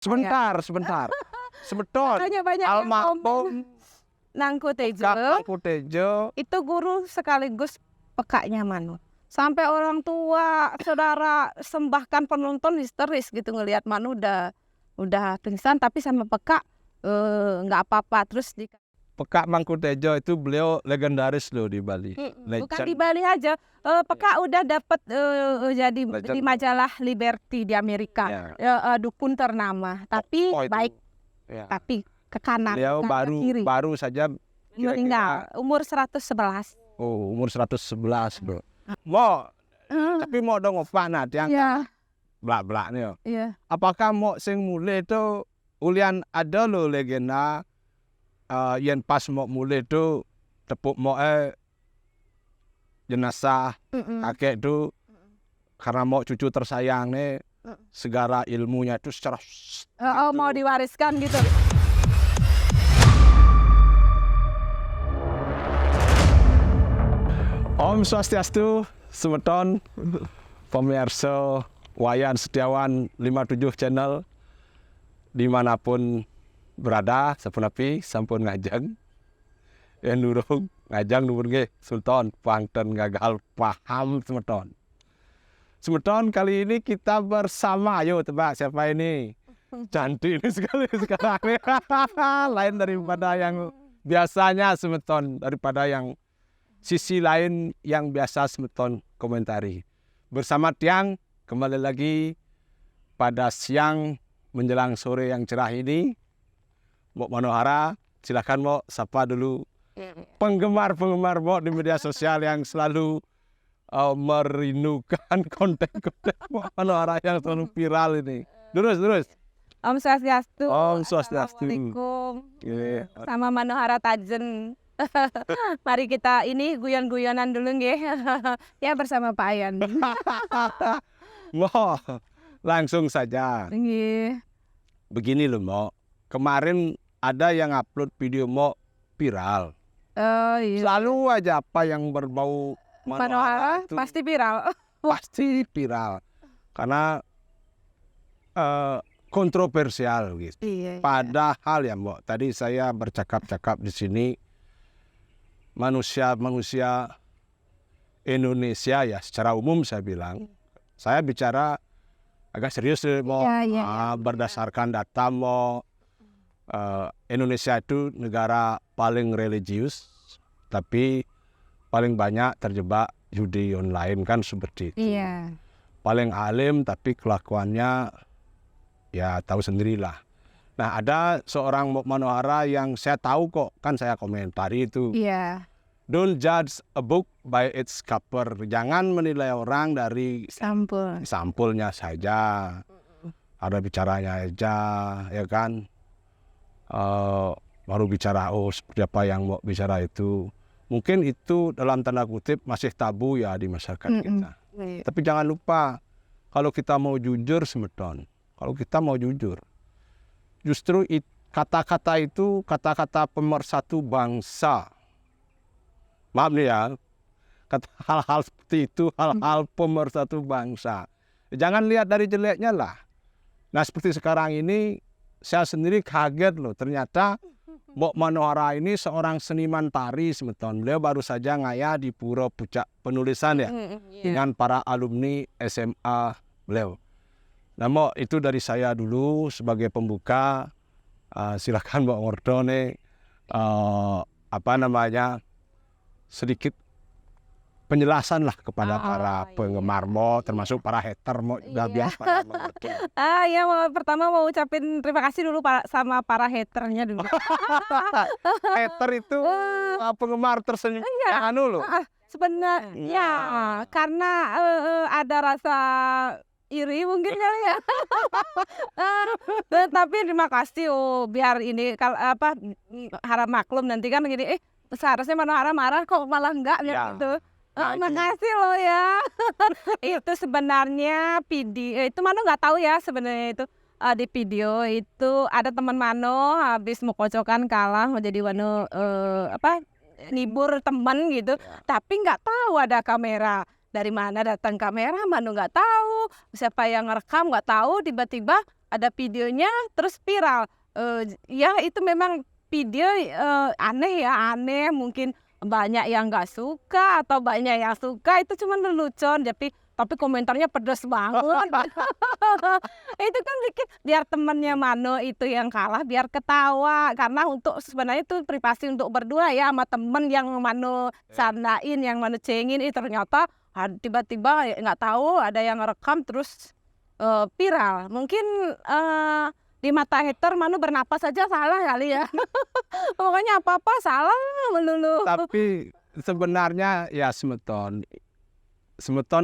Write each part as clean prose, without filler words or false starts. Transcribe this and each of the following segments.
Sebentar. Sebetul. Banyak Almarhum Nangkutejo itu guru sekaligus pekaknya Manu. Sampai orang tua, saudara sembahkan penonton histeris gitu ngelihat Manu udah pingsan tapi sama pekak nggak apa-apa. Terus Pekak Mangkutejo itu beliau legendaris loh di Bali. bukan di Bali aja, pekak udah dapat jadi di majalah Liberty di Amerika, dukun ternama. Tapi baik, tapi ke kanan. Beliau baru saja meninggal umur 111. Oh, umur 111 bro. Tapi mau dong opa nah tiang blak nih. Iya. Apakah mau sing mulai itu ulian ada lo legenda yang pas mau mulai itu tepuk mau jenazah kakek itu karena mau cucu tersayang nih segala ilmunya itu secara gitu. Mau diwariskan gitu. Om Swastiastu, semeton pemirsa Wayan Setiawan 57 channel dimanapun berada, sapunapi sampun ngajeng nurung ngajang nuwun nggih Sultan Pangten gagal paham semeton kali ini kita bersama, ayo tebak siapa ini? Cantik ini sekali sekarang lain daripada yang biasanya semeton, daripada yang sisi lain yang biasa semeton komentari. Bersama tiang kembali lagi pada siang menjelang sore yang cerah ini. Mbok Manohara, silakan Mbok sapa dulu penggemar-penggemar Mbok di media sosial yang selalu merindukan konten-konten Mbok Manohara yang selalu viral ini. Terus. Om Swastiastu. Om Swastiastu. Assalamualaikum. Sama Manohara Tajen. Mari kita ini guyon-guyonan dulu nggih. Ya bersama Pak Ayan. Mo, langsung saja. Nggih. Begini loh, Mo. Kemarin ada yang upload video Mo viral. Iya. Selalu aja apa yang berbau Manohara itu pasti viral. Pasti viral. Karena kontroversial gitu. Iya. Padahal ya, Mo, tadi saya bercakap-cakap di sini manusia Indonesia ya secara umum saya bilang. Saya bicara agak serius Mo. Berdasarkan data Mo, Indonesia itu negara paling religius tapi paling banyak terjebak judi online kan seperti itu. Iya. Paling alim tapi kelakuannya ya tahu sendirilah. Nah, ada seorang Manohara yang saya tahu kok, kan saya komentari itu. Iya. Don't judge a book by its cover. Jangan menilai orang dari sampulnya saja. Ada bicaranya aja, ya kan. Baru bicara, seperti apa yang mau bicara itu. Mungkin itu dalam tanda kutip masih tabu ya di masyarakat kita. Tapi jangan lupa, kalau kita mau jujur semeton, kalau kita mau jujur, justru kata-kata itu kata-kata pemersatu bangsa. Maaf nih ya, hal-hal seperti itu, hal-hal pemersatu bangsa. Jangan lihat dari jeleknya lah. Nah seperti sekarang ini, saya sendiri kaget loh, ternyata Mbok Manohara ini seorang seniman tari semeton. Beliau baru saja ngaya di Pura Pucak Penulisan ya, dengan para alumni SMA beliau. Nah Mbok, itu dari saya dulu sebagai pembuka. Silakan Mbok Ngordone sedikit penjelasan lah kepada para penggemar Mo, termasuk para hater Mo juga biasa. Ya pertama mau ucapin terima kasih dulu sama para haternya dulu. Hater itu penggemar tersenyum yang anu loh. Sebenarnya karena ada rasa iri mungkin kali ya. Tapi terima kasih biar ini harap maklum nanti kan gini seharusnya Manohara marah kok malah enggak gitu. Makasih loh ya. Itu sebenarnya video itu Mano nggak tahu ya sebenarnya itu di video itu ada teman Mano habis mau kocokan kalah mau jadi Mano nibur teman gitu, tapi nggak tahu ada kamera. Dari mana datang kamera Mano nggak tahu, siapa yang ngerekam nggak tahu, tiba-tiba ada videonya terus viral. Ya itu memang video aneh ya, aneh mungkin banyak yang nggak suka atau banyak yang suka, itu cuma lelucon tapi komentarnya pedes banget. Itu kan bikin biar temennya Mano itu yang kalah biar ketawa, karena untuk sebenarnya itu privasi untuk berdua ya sama temen yang Mano sandain, yang Mano cengin, ternyata tiba-tiba nggak tahu ada yang ngerekam terus viral. Mungkin di mata hater Mano bernapas saja salah kali ya. Pokoknya apa-apa salah melulu. Tapi sebenarnya ya Semeton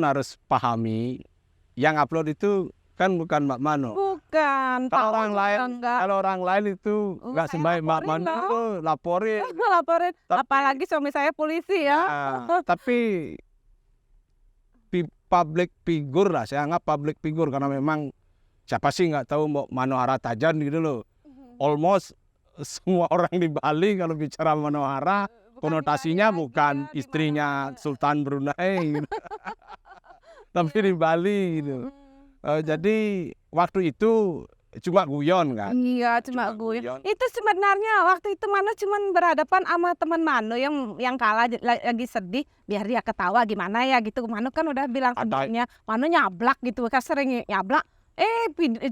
harus pahami yang upload itu kan bukan Mbak Mano. Bukan. Kalau orang lain, enggak. kalau orang lain itu nggak sembahyang Mbak Mano itu laporin. Laporin. Apalagi suami saya polisi ya. Tapi public figure lah, saya anggap public figure karena memang siapa sih nggak tahu Mbak Manohara Tajan gitu loh. Almost semua orang di Bali kalau bicara Manohara konotasinya bukan istrinya Sultan Brunei gitu. Tapi di Bali gitu. Jadi waktu itu cuma guyon kan? Iya, cuma guyon. Itu sebenarnya waktu itu Mano cuma berhadapan sama teman Mano yang kalah lagi sedih, biar dia ketawa gimana ya gitu. Mano kan udah bilang sebelumnya, Mano nyablak gitu, kan sering nyablak.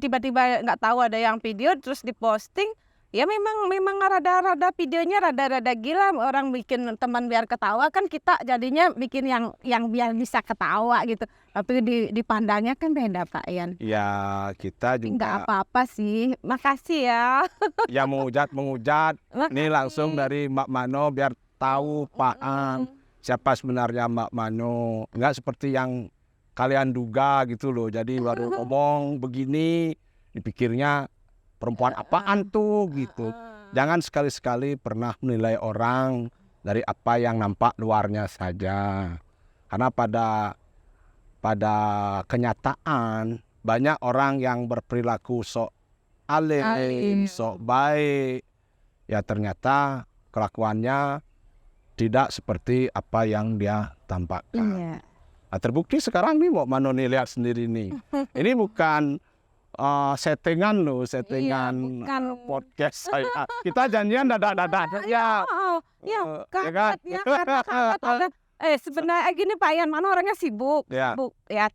Tiba-tiba nggak tahu ada yang video terus diposting. Ya memang rada-rada videonya rada-rada gila, orang bikin teman biar ketawa, kan kita jadinya bikin yang biar bisa ketawa gitu. Tapi dipandangnya kan beda Pak Ian. Ya kita juga nggak apa-apa sih, makasih ya. Ya menghujat ini langsung dari Mbak Mano biar tahu Pak siapa sebenarnya Mbak Mano, nggak seperti yang kalian duga gitu loh. Jadi baru ngomong begini dipikirnya perempuan apaan tuh gitu. Jangan sekali-sekali pernah menilai orang dari apa yang nampak luarnya saja. Karena pada kenyataan banyak orang yang berperilaku sok alim, sok baik. Ya ternyata kelakuannya tidak seperti apa yang dia tampakkan. Iya. Nah, terbukti sekarang nih Mbak Mano nih, lihat sendiri nih. Ini bukan settingan loh, settingan podcast saya. Kita janjian dadak-dadak ya. Kaget ya, karena kaget ada. Sebenarnya gini Pak Ian, Mano orangnya sibuk ya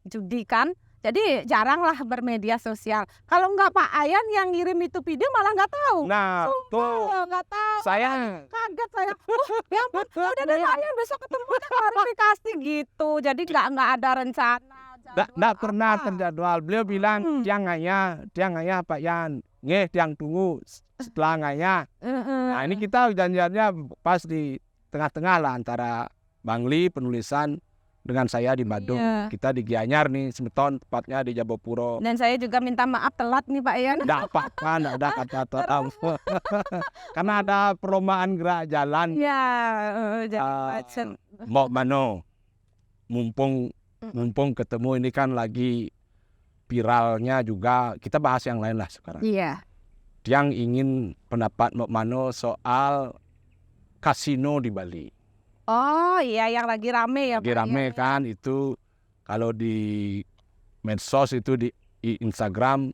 judi kan. Jadi jarang lah bermedia sosial. Kalau nggak Pak Ian yang ngirim itu video malah nggak tahu. Nah, tuh nggak tahu. Saya kaget saya. Ya ampun, udah deh Pak Ian besok ketemu klarifikasi gitu. Jadi nggak ada rencana. Nggak pernah terjadwal. Beliau bilang tiang ngaya Pak Yan. Tiang tunggu setelah ngaya. Nah ini kita janjiannya pas di tengah-tengah lah antara Bangli penulisan dengan saya di Badung. Kita di Gianyar nih, Semeton tepatnya di Jabopuro. Dan saya juga minta maaf telat nih Pak Yan. Nggak apa-apa, nggak ada kata karena ada perumahan gerak jalan. Ya, jangan macet. Mbak Mano, mumpung ketemu ini kan lagi viralnya juga, kita bahas yang lain lah sekarang. Iya. Yang ingin pendapat Mbak Mano soal kasino di Bali. Oh iya, yang lagi rame ya Lagi Pak rame Ian, kan ya? Itu kalau di medsos itu di Instagram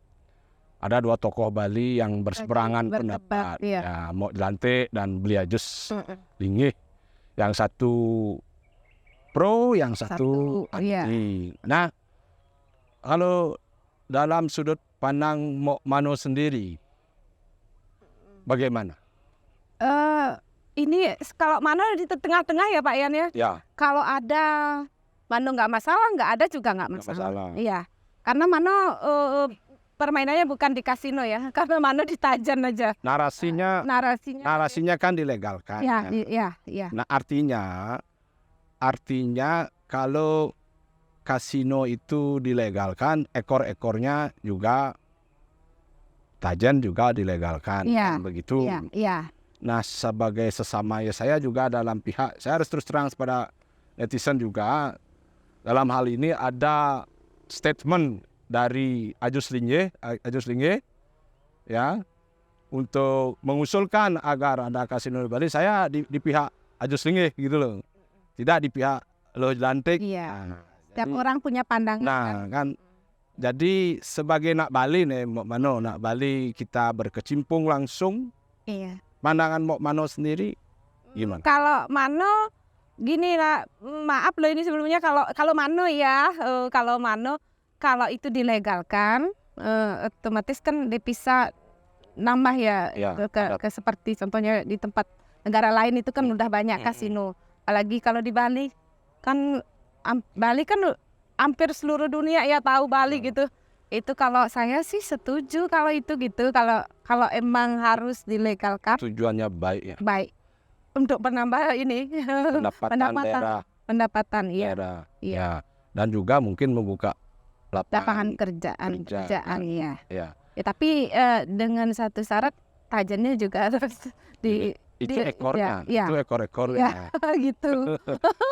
ada dua tokoh Bali yang berseberangan pendapat. Iya. Ya, Mo Lantik dan Beliajus Linggih. Yang satu pro, yang satu anti. Iya. Nah, kalau dalam sudut pandang Mbak Mano sendiri, bagaimana? Ini kalau Mano di tengah-tengah ya Pak Ian ya? Ya. Kalau ada Mano nggak masalah, nggak ada juga nggak masalah. Iya. Karena Mano permainannya bukan di kasino ya, karena Mano di Tajan aja. Narasinya kan dilegalkan. Iya. Nah artinya kalau kasino itu dilegalkan, ekor-ekornya juga Tajan juga dilegalkan. Iya. Kan, begitu. Iya. Nah sebagai sesama ya saya juga dalam pihak, saya harus terus terang kepada netizen juga. Dalam hal ini ada statement dari Ajus Linggih ya untuk mengusulkan agar ada kasino di Bali. Saya di pihak Ajus Linggih gitu loh, tidak di pihak Lo Lantik. Iya. Setiap orang punya pandangan. Nah kan Jadi sebagai nak Bali nih, Mbok Mano, nak Bali kita berkecimpung langsung. Iya. Pandangan Mbok Mano sendiri gimana? Kalau Mano gini lah, maaf loh ini sebelumnya kalau Mano ya, kalau itu dilegalkan, otomatis kan devisa nambah ya, Ya, ke seperti contohnya di tempat negara lain itu kan udah banyak kasino. Apalagi kalau di Bali kan, Bali kan hampir seluruh dunia ya tahu Bali gitu. Itu kalau saya sih setuju kalau itu gitu, kalau emang harus dilegalkan, Tujuannya baik ya. baik untuk penambah ini pendapatan iya. daerah. Iya. Ya. Dan juga mungkin membuka Lapangan lapangan kerjaan ya. ya. Ya tapi dengan satu syarat tajannya juga harus Itu di- ekornya, ya. itu ekor-ekornya. gitu.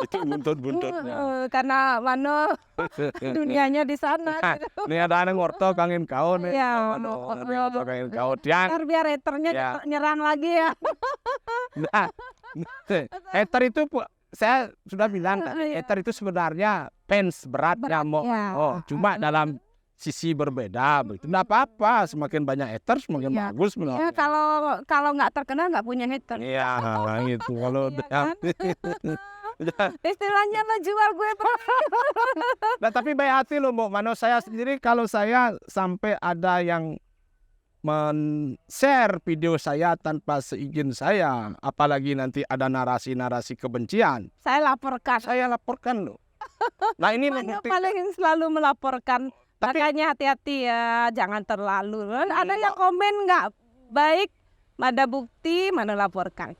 Itu buntut-buntutnya. Karena Mano dunianya di sana. Gitu. Nih ada yang ngorto kangen kau nih. Iya, Ngorto kangen kau. Dia Biar haternya Ya. nyerang lagi ya. nah, hater itu saya sudah bilang Iya. hater itu sebenarnya fans beratnya mau. ya. Oh, cuma dalam sisi berbeda begitu. Nggak apa-apa, semakin banyak hater semakin Iya. bagus Ya menurut. kalau nggak terkenal nggak punya hater. Iya, gitu kalau Iya kan? Ya. Istilahnya lo jual gue Nah, tapi baik hati loh Mbok Mano. Saya sendiri kalau saya sampai ada yang men-share video saya tanpa seizin saya, apalagi nanti ada narasi-narasi kebencian, saya laporkan. saya laporkan loh. Nah ini Mano membuktikan. paling selalu melaporkan. Tapi- Makanya hati-hati ya, jangan terlalu. Ada yang komen nggak baik, ada bukti, mana laporkan.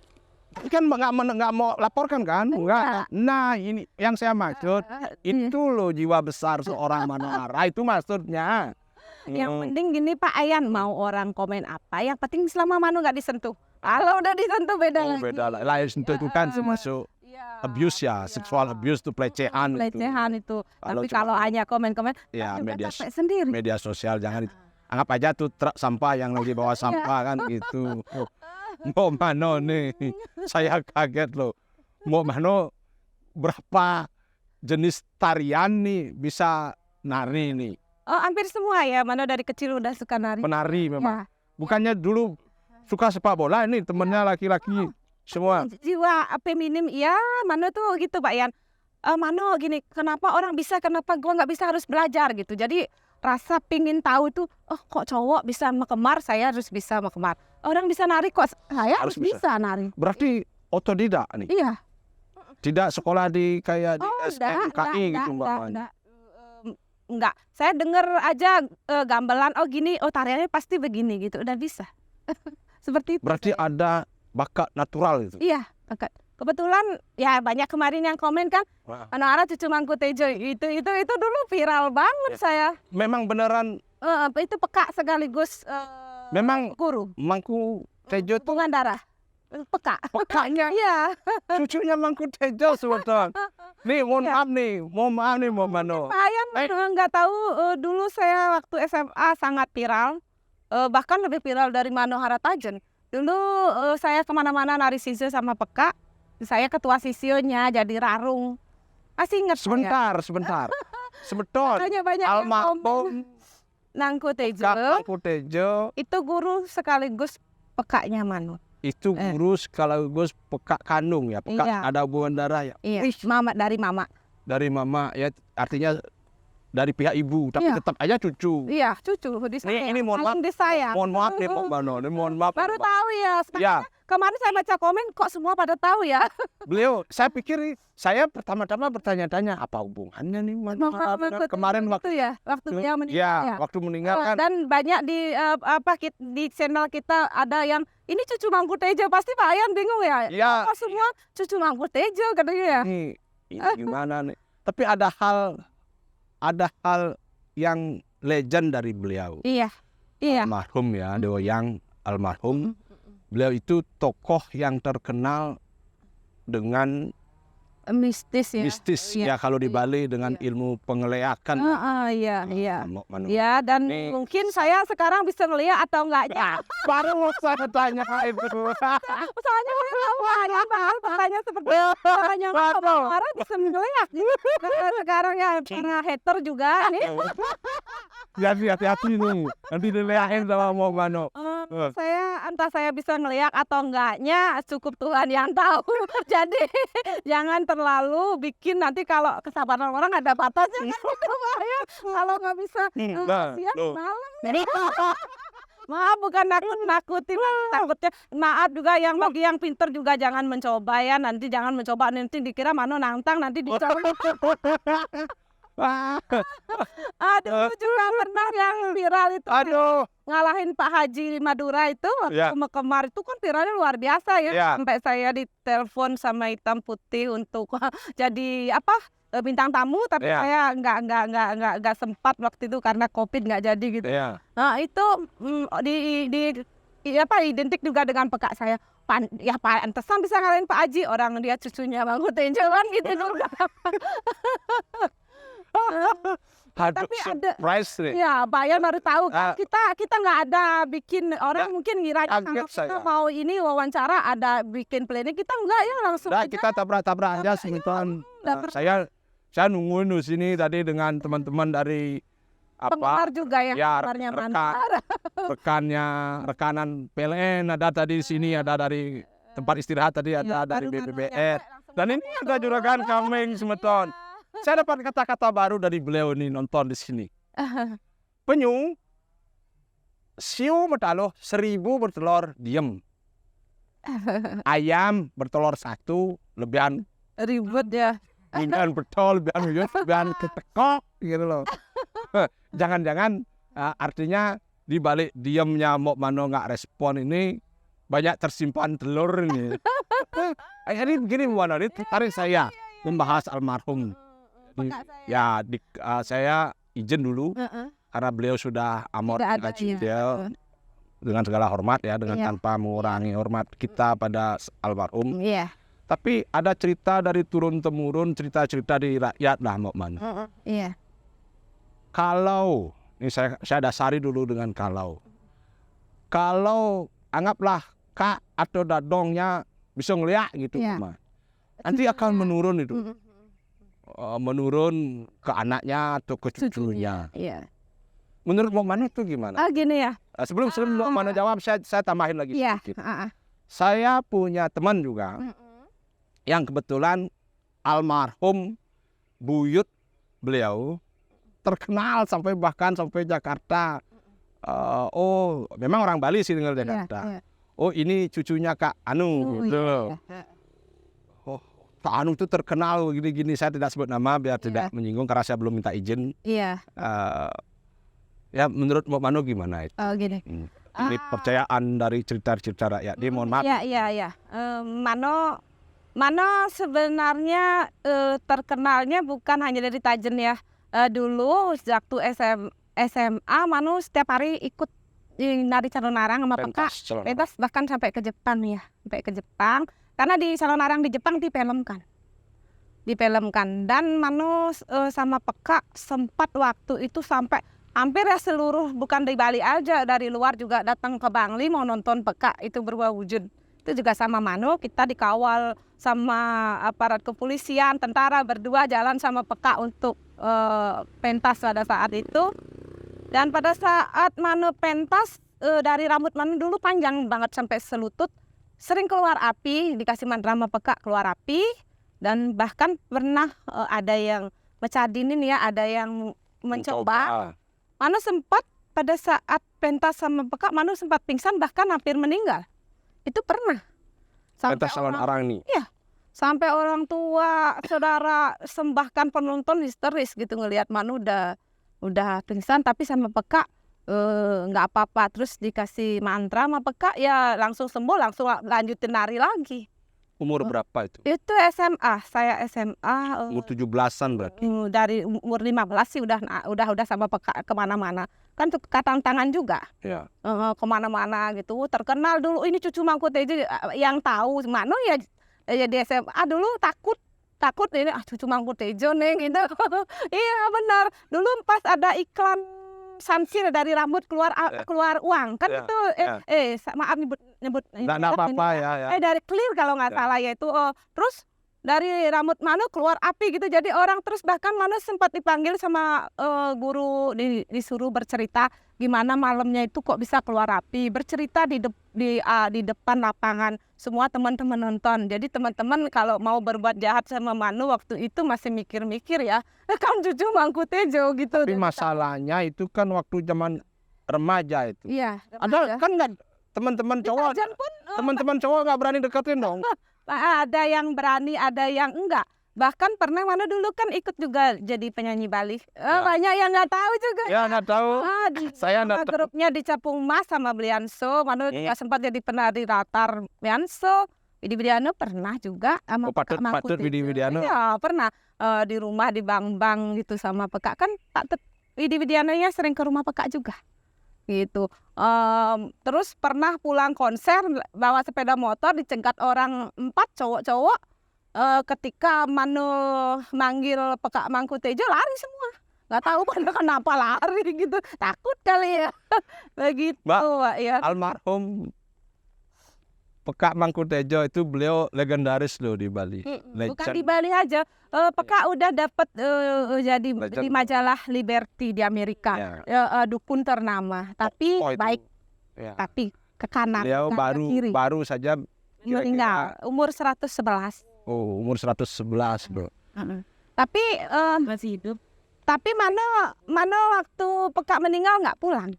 Kan nggak mau laporkan kan? Enggak. Nah ini yang saya maksud. Itu loh jiwa besar seorang Mano Ara, itu maksudnya. Yang penting gini Pak Ayan, mau orang komen apa, yang penting selama Mano nggak disentuh. Kalau udah disentuh beda Oh, lagi. beda lah. Lah itu kan termasuk Iya, abuse ya, seksual abuse itu pelecehan. pelecehan itu. Kalau Tapi cuma- kalau hanya komen-komen, Ya, juga media capek sendiri. media sosial jangan anggap aja tuh truk sampah yang lagi bawa sampah kan gitu. Oh, Mbok Mano nih, saya kaget loh. Mbok Mano berapa jenis tarian nih bisa nari nih? Oh, hampir semua ya, Mano dari kecil udah suka nari. Penari memang. Ya. Bukannya dulu suka sepak bola, ini temennya laki-laki semua. Jiwa feminim, ya Mano tuh gitu Pak Yan. Mano gini, kenapa orang bisa, kenapa gua nggak bisa, harus belajar gitu. Jadi rasa pingin tahu tuh, oh kok cowok bisa mekemar, saya harus bisa mekemar. Orang bisa nari kok, saya Harus harus bisa. bisa nari. Berarti otodidak nih. Iya. Tidak sekolah di kayak di Oh, SMKI gitu Mbak. enggak. Saya denger aja gamelan, oh gini, oh tariannya pasti begini gitu, udah bisa. Seperti itu. Berarti ada bakat natural itu. Iya, bakat. Kebetulan ya banyak kemarin yang komen kan, Wah. Mano Ara cucu Mangku Tejo itu dulu viral banget Ya. saya. Memang beneran Itu peka sekaligus memang guru Mangku Tejo tuh hubungan darah. Peka. pekanya Iya. cucunya Mangku Tejo sebetulnya. Nih mohon Ya. maaf nih Mbok Mano. Saya nggak tahu, dulu saya waktu SMA sangat viral, bahkan lebih viral dari Mano Haratajen. Dulu saya kemana-mana nari sisio sama Peka, saya ketua sisionya jadi rarung. Masih ingat saya? Sebentar. Sebetul. Makanya banyak yang komen. Almarhum Nangku Tejo Mangku Tejo itu guru sekaligus Pekanya Mano. itu guru sekaligus peka kandung ya, peka Iya. ada hubungan darah ya. Iya. Mama dari mama. Dari mama ya, artinya dari pihak ibu, tapi Iya. tetap aja cucu. Iya, cucu disayang. Ini mohon maaf. Paling disayang. Mohon maaf nih Mbok Mano, ini mohon maaf. Baru tahu ya. Ya, Kemarin saya baca komen kok semua pada tahu ya. beliau, saya pikir saya pertama-tama bertanya-tanya apa hubungannya nih Mano Ara? Kemarin waktu itu ya, waktu dia meninggal. ya, waktu meninggal kan. Dan banyak di di channel kita ada yang ini cucu Mangku Tejo, pasti Pak Ayan bingung ya. Ya, Kok semua cucu Mangku Tejo katanya ya. ini gimana nih? Tapi ada hal yang legend dari beliau. Iya. Iya. Almarhum ya, Dewa Yang almarhum. Beliau itu tokoh yang terkenal dengan mistis ya. mistis Iya, ya kalau di Bali dengan iya. ilmu pengeleakan. Iya, iya. Mok Mano. Ya, dan Nih. mungkin saya sekarang bisa ngeliat atau enggaknya. Baru mau saya tanya itu. Soalnya saya tahu ada hal pertanyaan seperti pertanyaan Waduh. orang bisa ngeliat. Karena sekarang ya para hater juga nih. Jadi hati-hati nih, nanti dileahin sama Mok Mano. Entah saya bisa ngeliat atau enggaknya cukup Tuhan yang tahu. Jadi jangan terlalu bikin nanti kalau kesabaran orang ada batasnya kan itu bahaya. Kalau nggak bisa siang loh. malam. Maaf bukan nakutin takutnya. Maaf juga yang bagi yang pinter juga jangan mencoba ya. Nanti jangan mencoba nanti dikira Mano nantang nanti dicoba. Aduh juga pernah yang viral itu. Aduh. Ngalahin Pak Haji Madura itu waktu Ya. kemar itu kan viralnya luar biasa ya. Ya. Sampai saya ditelepon sama Hitam Putih untuk jadi apa bintang tamu tapi Ya. saya nggak sempat waktu itu karena COVID nggak jadi gitu. Ya. Nah itu identik juga dengan pekak saya. Ya pantesan bisa ngalahin Pak Haji, orang dia cucunya Bang Hussein kan gitu juga. Aduh, Tapi ada- surprise nih. Ya, Bayan baru tahu kan kita nggak ada bikin orang mungkin ngira kaget kalau kita saya. mau ini wawancara ada bikin planning kita enggak ya langsung Nah, aja. kita tabrak-tabrak aja sebentar. Nggak Saya nungguin di sini tadi dengan teman-teman dari penggemar apa juga ya, ya, penggemarnya rekanan PLN ada tadi di sini, ada dari tempat istirahat tadi, ada dari BBBR. Dan ini ada juragan Kameng Semeton. Saya dapat kata-kata baru dari beliau nih nonton di sini. Penyu, siu bertelur 1000 bertelur diem. Ayam bertelur 1 lebihan ribet ya. lebihan betul, lebihan ketekok gitu loh. Jangan-jangan artinya di balik diemnya Mok Mano nggak respon ini banyak tersimpan telur ini. Ini begini Bu Mano, ini tertarik saya membahas almarhum. Ya, saya izin dulu karena beliau sudah amor dia dengan segala hormat ya, dengan tanpa mengurangi hormat kita pada almarhum. Iya. Tapi ada cerita dari turun temurun, cerita-cerita di rakyat lah Mok Mano. Iya. Kalau ini saya dasari dulu dengan kalau anggaplah Kak atau Dadongnya bisa ngeliat gitu, Ma. Nanti akan menurun itu. Menurun ke anaknya atau ke cucunya. Iya. Menurut Mok Mano itu gimana? Gini ya. Sebelum Mok Mano jawab, saya tambahin lagi Iya. sedikit. Saya punya teman juga yang kebetulan almarhum buyut beliau terkenal bahkan sampai Jakarta. Memang orang Bali sih tinggal di Jakarta. Oh, ini cucunya Kak Anu gitu. Kak Anu itu terkenal gini-gini, saya tidak sebut nama biar tidak menyinggung karena saya belum minta izin. Iya. Ya menurut Mok Mano gimana itu? Gini. Ini percayaan dari cerita-cerita rakyat. Dia mohon maaf. Iya. Mano sebenarnya terkenalnya bukan hanya dari Tajen ya. Dulu waktu SMA Mano setiap hari ikut nari Calonarang sama Peka. Pentas bahkan sampai ke Jepang ya. Sampai ke Jepang. Karena di Calonarang di Jepang difilmkan. Dan Mano sama Peka sempat waktu itu sampai hampir ya seluruh, bukan di Bali aja, dari luar juga datang ke Bangli mau nonton Peka itu berubah wujud. Itu juga sama Mano, kita dikawal sama aparat kepolisian, tentara berdua jalan sama Peka untuk pentas pada saat itu. Dan pada saat Mano pentas, dari rambut Mano dulu panjang banget sampai selutut, sering keluar api, dikasih mantra sama Peka keluar api. Dan bahkan pernah ada yang mecadinin ya, ada yang mencoba. Mano sempat pada saat pentas sama Peka, Mano sempat pingsan bahkan hampir meninggal. Itu pernah. Pentas Calonarang ini. Iya. Sampai orang tua, saudara sembahkan penonton histeris gitu ngelihat Mano udah pingsan tapi sama Peka nggak apa-apa. Terus dikasih mantra sama Peka ya langsung sembuh, langsung lanjutin nari lagi. Umur berapa itu? Itu SMA, saya SMA. Umur 17-an berarti. Dari umur 15 sih udah sama Peka kemana-mana. Kan tantangan juga. Iya. Kemana-mana gitu. Terkenal dulu ini cucu Mangku Tejo yang tahu Mano ya di SMA dulu takut takut ini cucu Mangkutejo nih gitu. Iya benar. Dulu pas ada iklan samsir dari rambut keluar uang kan itu maaf nyebut Nggak apa-apa ya. dari Clear kalau nggak salah ya itu. Terus dari rambut Manu keluar api gitu, jadi orang terus bahkan Manu sempat dipanggil sama guru, disuruh bercerita gimana malamnya itu kok bisa keluar api, bercerita di depan lapangan, semua teman-teman nonton. Jadi teman-teman kalau mau berbuat jahat sama Manu waktu itu masih mikir-mikir ya, kan cucu Mangkutejo gitu. Tapi masalahnya itu kan waktu zaman remaja itu. Iya. Ada kan nggak teman-teman cowok, teman-teman cowok nggak berani deketin dong. Ada yang berani, ada yang enggak. Bahkan pernah Manu dulu kan ikut juga jadi penyanyi Bali. Banyak yang nggak tahu juga. Ya nggak tahu. Saya nggak tahu. Grupnya di Capung Mas sama Blianso. Manu juga sempat jadi penari latar Blianso. Widi Widiano pernah juga sama Pekak Patut Widi Widiano. Ya pernah di rumah di Bang gitu sama Pekak kan. Widi Widianonya sering ke rumah Pekak juga. Gitu. Terus pernah pulang konser bawa sepeda motor dicegat orang 4 cowok-cowok, ketika Manu manggil Pekak Mangkutejo lari semua, nggak tahu pada kenapa lari gitu, takut kali ya. Begitu Mbak ya. Almarhum Pekak Mangkutejo itu beliau legendaris loh di Bali. Bukan di Bali aja, Pekak udah dapat jadi di majalah Liberty di Amerika, dukun ternama. Tapi baik, tapi ke kanan. Beliau baru saja meninggal umur 111. Oh, umur 111 bro. Tapi masih hidup. Tapi mana waktu Pekak meninggal nggak pulang.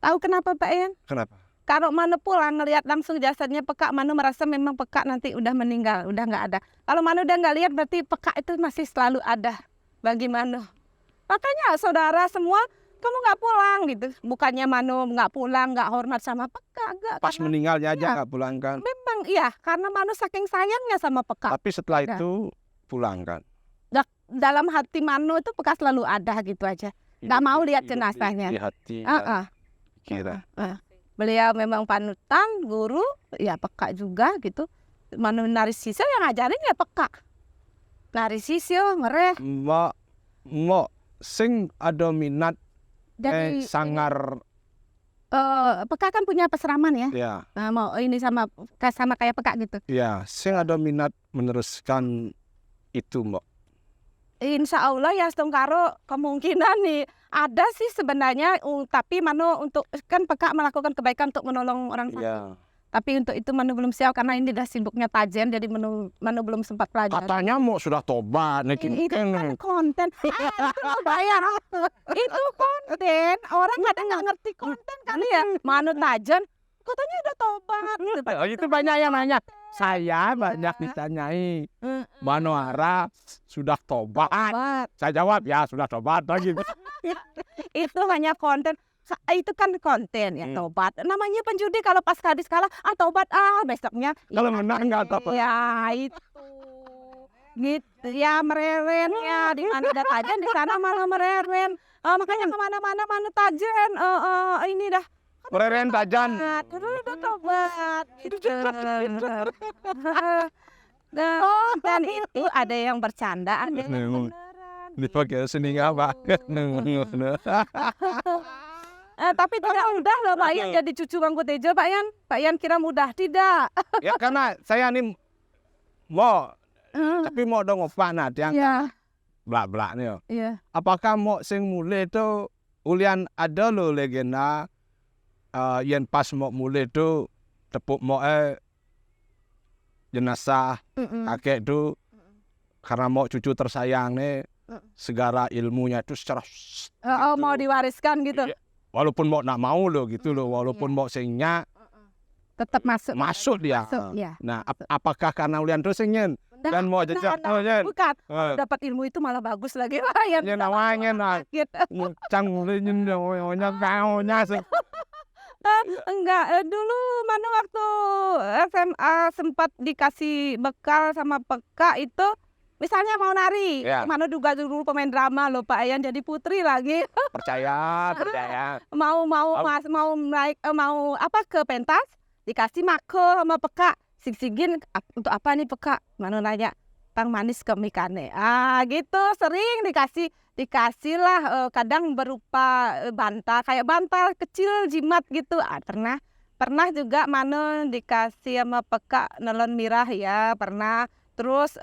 Tahu kenapa Pak Ian? Kenapa? Kalau Manu pulang ngelihat langsung jasadnya Pekak, Manu merasa memang Pekak nanti udah meninggal, udah nggak ada. Kalau Manu udah nggak lihat berarti Pekak itu masih selalu ada bagi Manu. Makanya saudara semua, kamu nggak pulang gitu. Bukannya Manu nggak pulang, nggak hormat sama Pekak, enggak. Pas meninggalnya aja nggak pulang kan? Memang iya, karena Manu saking sayangnya sama Pekak. Tapi setelah itu pulang kan? Dalam hati Manu itu Pekak selalu ada gitu aja. Nggak mau lihat jenazahnya. Di hati. Kira. Beliau memang panutan, guru, ya Pekak juga gitu. Manu nari sisyo yang ngajarin ya Pekak. Nari sisyo, mereh. Mo sing ada minat sangar. Pekak kan punya peseraman ya. Ya. Nah, mau ini sama kayak Pekak gitu. Ya, sing ada minat meneruskan itu, Mbak. Insya Allah ya Stongkaro kemungkinan nih ada sih sebenarnya, tapi Manu untuk kan Pekak melakukan kebaikan untuk menolong orang sakit. Ya. Tapi untuk itu Manu belum siap karena ini udah sibuknya tajen, jadi Manu belum sempat pelajari. Katanya mau sudah tobat, itu kan konten. Itu bayar. Itu konten. Orang kadang nggak ngerti konten kali ya. Manu tajen, katanya udah tobat. Itu banyak yang nanya. Saya banyak ditanyai, Manohara sudah tobat. Saya jawab ya sudah tobat lagi. Itu hanya konten. Itu kan konten ya tobat. Namanya penjudi kalau pas kadis kalah tobat besoknya. Kalau menang nggak tobat. Ya itu. Gitu ya mereren ya di mana ada tajen di sana malah mereren. Makanya kemana-mana mana tajen. Ini dah. Mereren tajan. Udah tobat. Dan itu ada yang bercanda, ada yang beneran. Dipakai seni apa? Tapi tidak mudah loh Pak Ian jadi cucu Mangkutejo, Pak Ian. Pak Ian kira mudah, tidak. Ya karena saya nih mau, tapi mau dong opa nanti yang belak-belak nih. Iya. Apakah mau sing mulai itu ulian ada lo legenda yang pas mau mulai itu tepuk mau jenazah kakek itu karena mau cucu tersayang nih segala ilmunya itu secara mau diwariskan gitu. Walaupun mau nak mau lo gitu loh, walaupun mau singnya tetap masuk dia. Ya. Nah, apakah karena ulian terus ingin dan mau jejak bukan dapat ilmu itu malah bagus lagi ya namanya nak cang ulin nyonya kaunya enggak, dulu mana waktu SMA sempat dikasih bekal sama Pekak itu, misalnya mau nari, mana juga dulu pemain drama loh Pak Ian, jadi putri lagi. Percaya. mau naik mau apa ke pentas, dikasih mako sama Pekak, sigin untuk apa nih Pekak? Mana nanya, batang manis kemikane. Gitu sering dikasih lah kadang berupa bantal kayak bantal kecil jimat gitu. Pernah juga mano dikasih sama peka nelon mirah ya pernah. Terus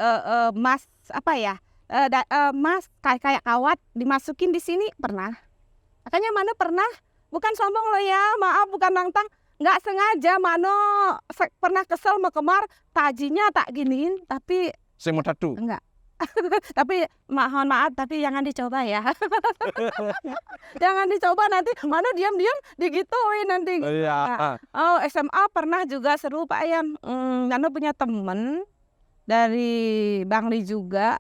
mas apa ya mas kayak kawat dimasukin di sini pernah. Makanya mano pernah bukan sombong lo ya, maaf bukan nantang. Nggak sengaja mano pernah kesel mau kemar tajinya tak giniin tapi Sing mau tatu. enggak. Tapi mohon maaf tapi jangan dicoba ya. Jangan dicoba nanti mano diam-diam digituin nanti. Iya. Oh SMA pernah juga seru Pak Yan. Mano punya temen dari Bangli juga.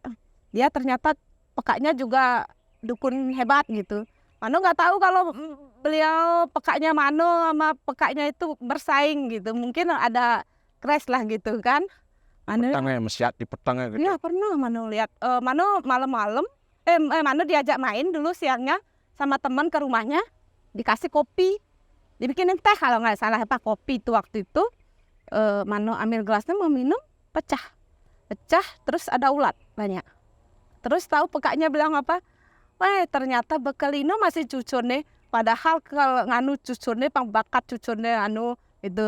Dia ternyata pekaknya juga dukun hebat gitu. Mano nggak tahu kalau beliau pekaknya Mano sama pekaknya itu bersaing gitu. Mungkin ada crash lah gitu kan. Mano Petangnya mesiat di petangnya gitu. ya pernah Mano lihat. Mano malam-malam Mano diajak main dulu siangnya sama teman ke rumahnya. Dikasih kopi. Dibikinin teh kalau nggak salah apa kopi itu waktu itu. Mano ambil gelasnya mau minum pecah terus ada ulat banyak. Terus tahu pekaknya bilang apa? Wah ternyata bekelino masih cucune. Padahal kalau nganu cucune pangbakat cucune anu itu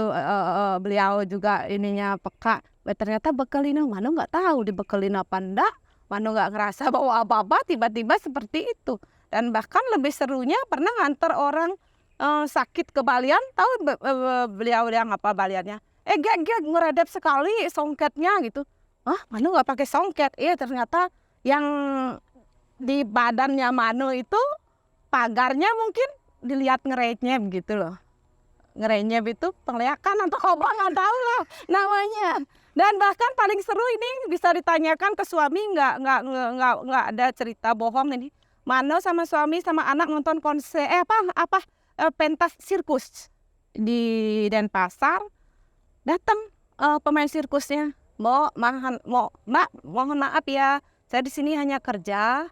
beliau juga ininya peka. Ternyata bekelino Mano nggak tahu dibekelin apa ndak. Mano nggak ngerasa bawa apa-apa tiba-tiba seperti itu. Dan bahkan lebih serunya pernah nganter orang sakit ke balian. Tahu beliau yang apa baliannya? Gek ngeredep sekali songketnya gitu. Mano nggak pakai songket. Ternyata yang di badannya Mano itu pagarnya mungkin dilihat ngerenyep gitu loh. Ngerenyep itu penglihakan atau apa nggak tahu lah namanya. Dan bahkan paling seru ini bisa ditanyakan ke suami nggak ada cerita bohong ini. Mano sama suami sama anak nonton konser pentas sirkus di Denpasar. Datang pemain sirkusnya. Mbak, mohon maaf ya. Saya di sini hanya kerja.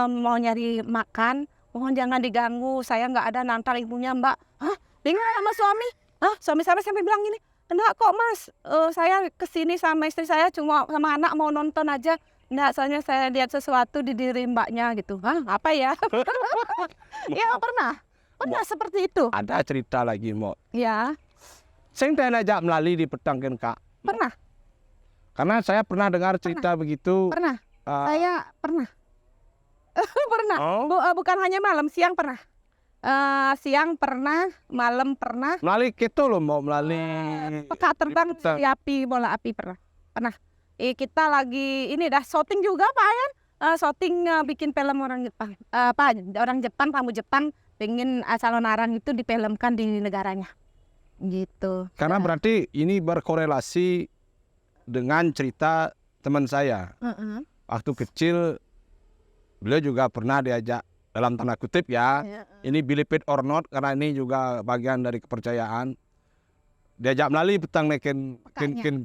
Mau nyari makan, mohon jangan diganggu, saya nggak ada nantar ibunya Mbak. Bingung sama suami? Suami saya sampai bilang gini, enggak kok Mas, saya kesini sama istri saya cuma sama anak mau nonton aja. Enggak, soalnya saya lihat sesuatu di diri mbaknya gitu. Apa ya? Ya pernah seperti itu. Ada cerita lagi Mo. Ya. Sing ajak melalui di petang kan Kak. Pernah. Karena saya pernah dengar cerita begitu. Pernah. Saya pernah. Pernah. Bukan hanya malam, siang pernah. Siang pernah, malam pernah. Melalui gitu loh mau melalui Peka terbang di api, bola api pernah. Kita lagi ini dah syuting juga Pak Yan. Syuting bikin film orang Jepang. Orang Jepang, tamu Jepang pengen Salon Arang itu difilmkan di negaranya. Gitu. Karena berarti ini berkorelasi dengan cerita teman saya. Waktu kecil beliau juga pernah diajak dalam tanda kutip ya. Ini believe it or not karena ini juga bagian dari kepercayaan. Diajak melalui petang nekin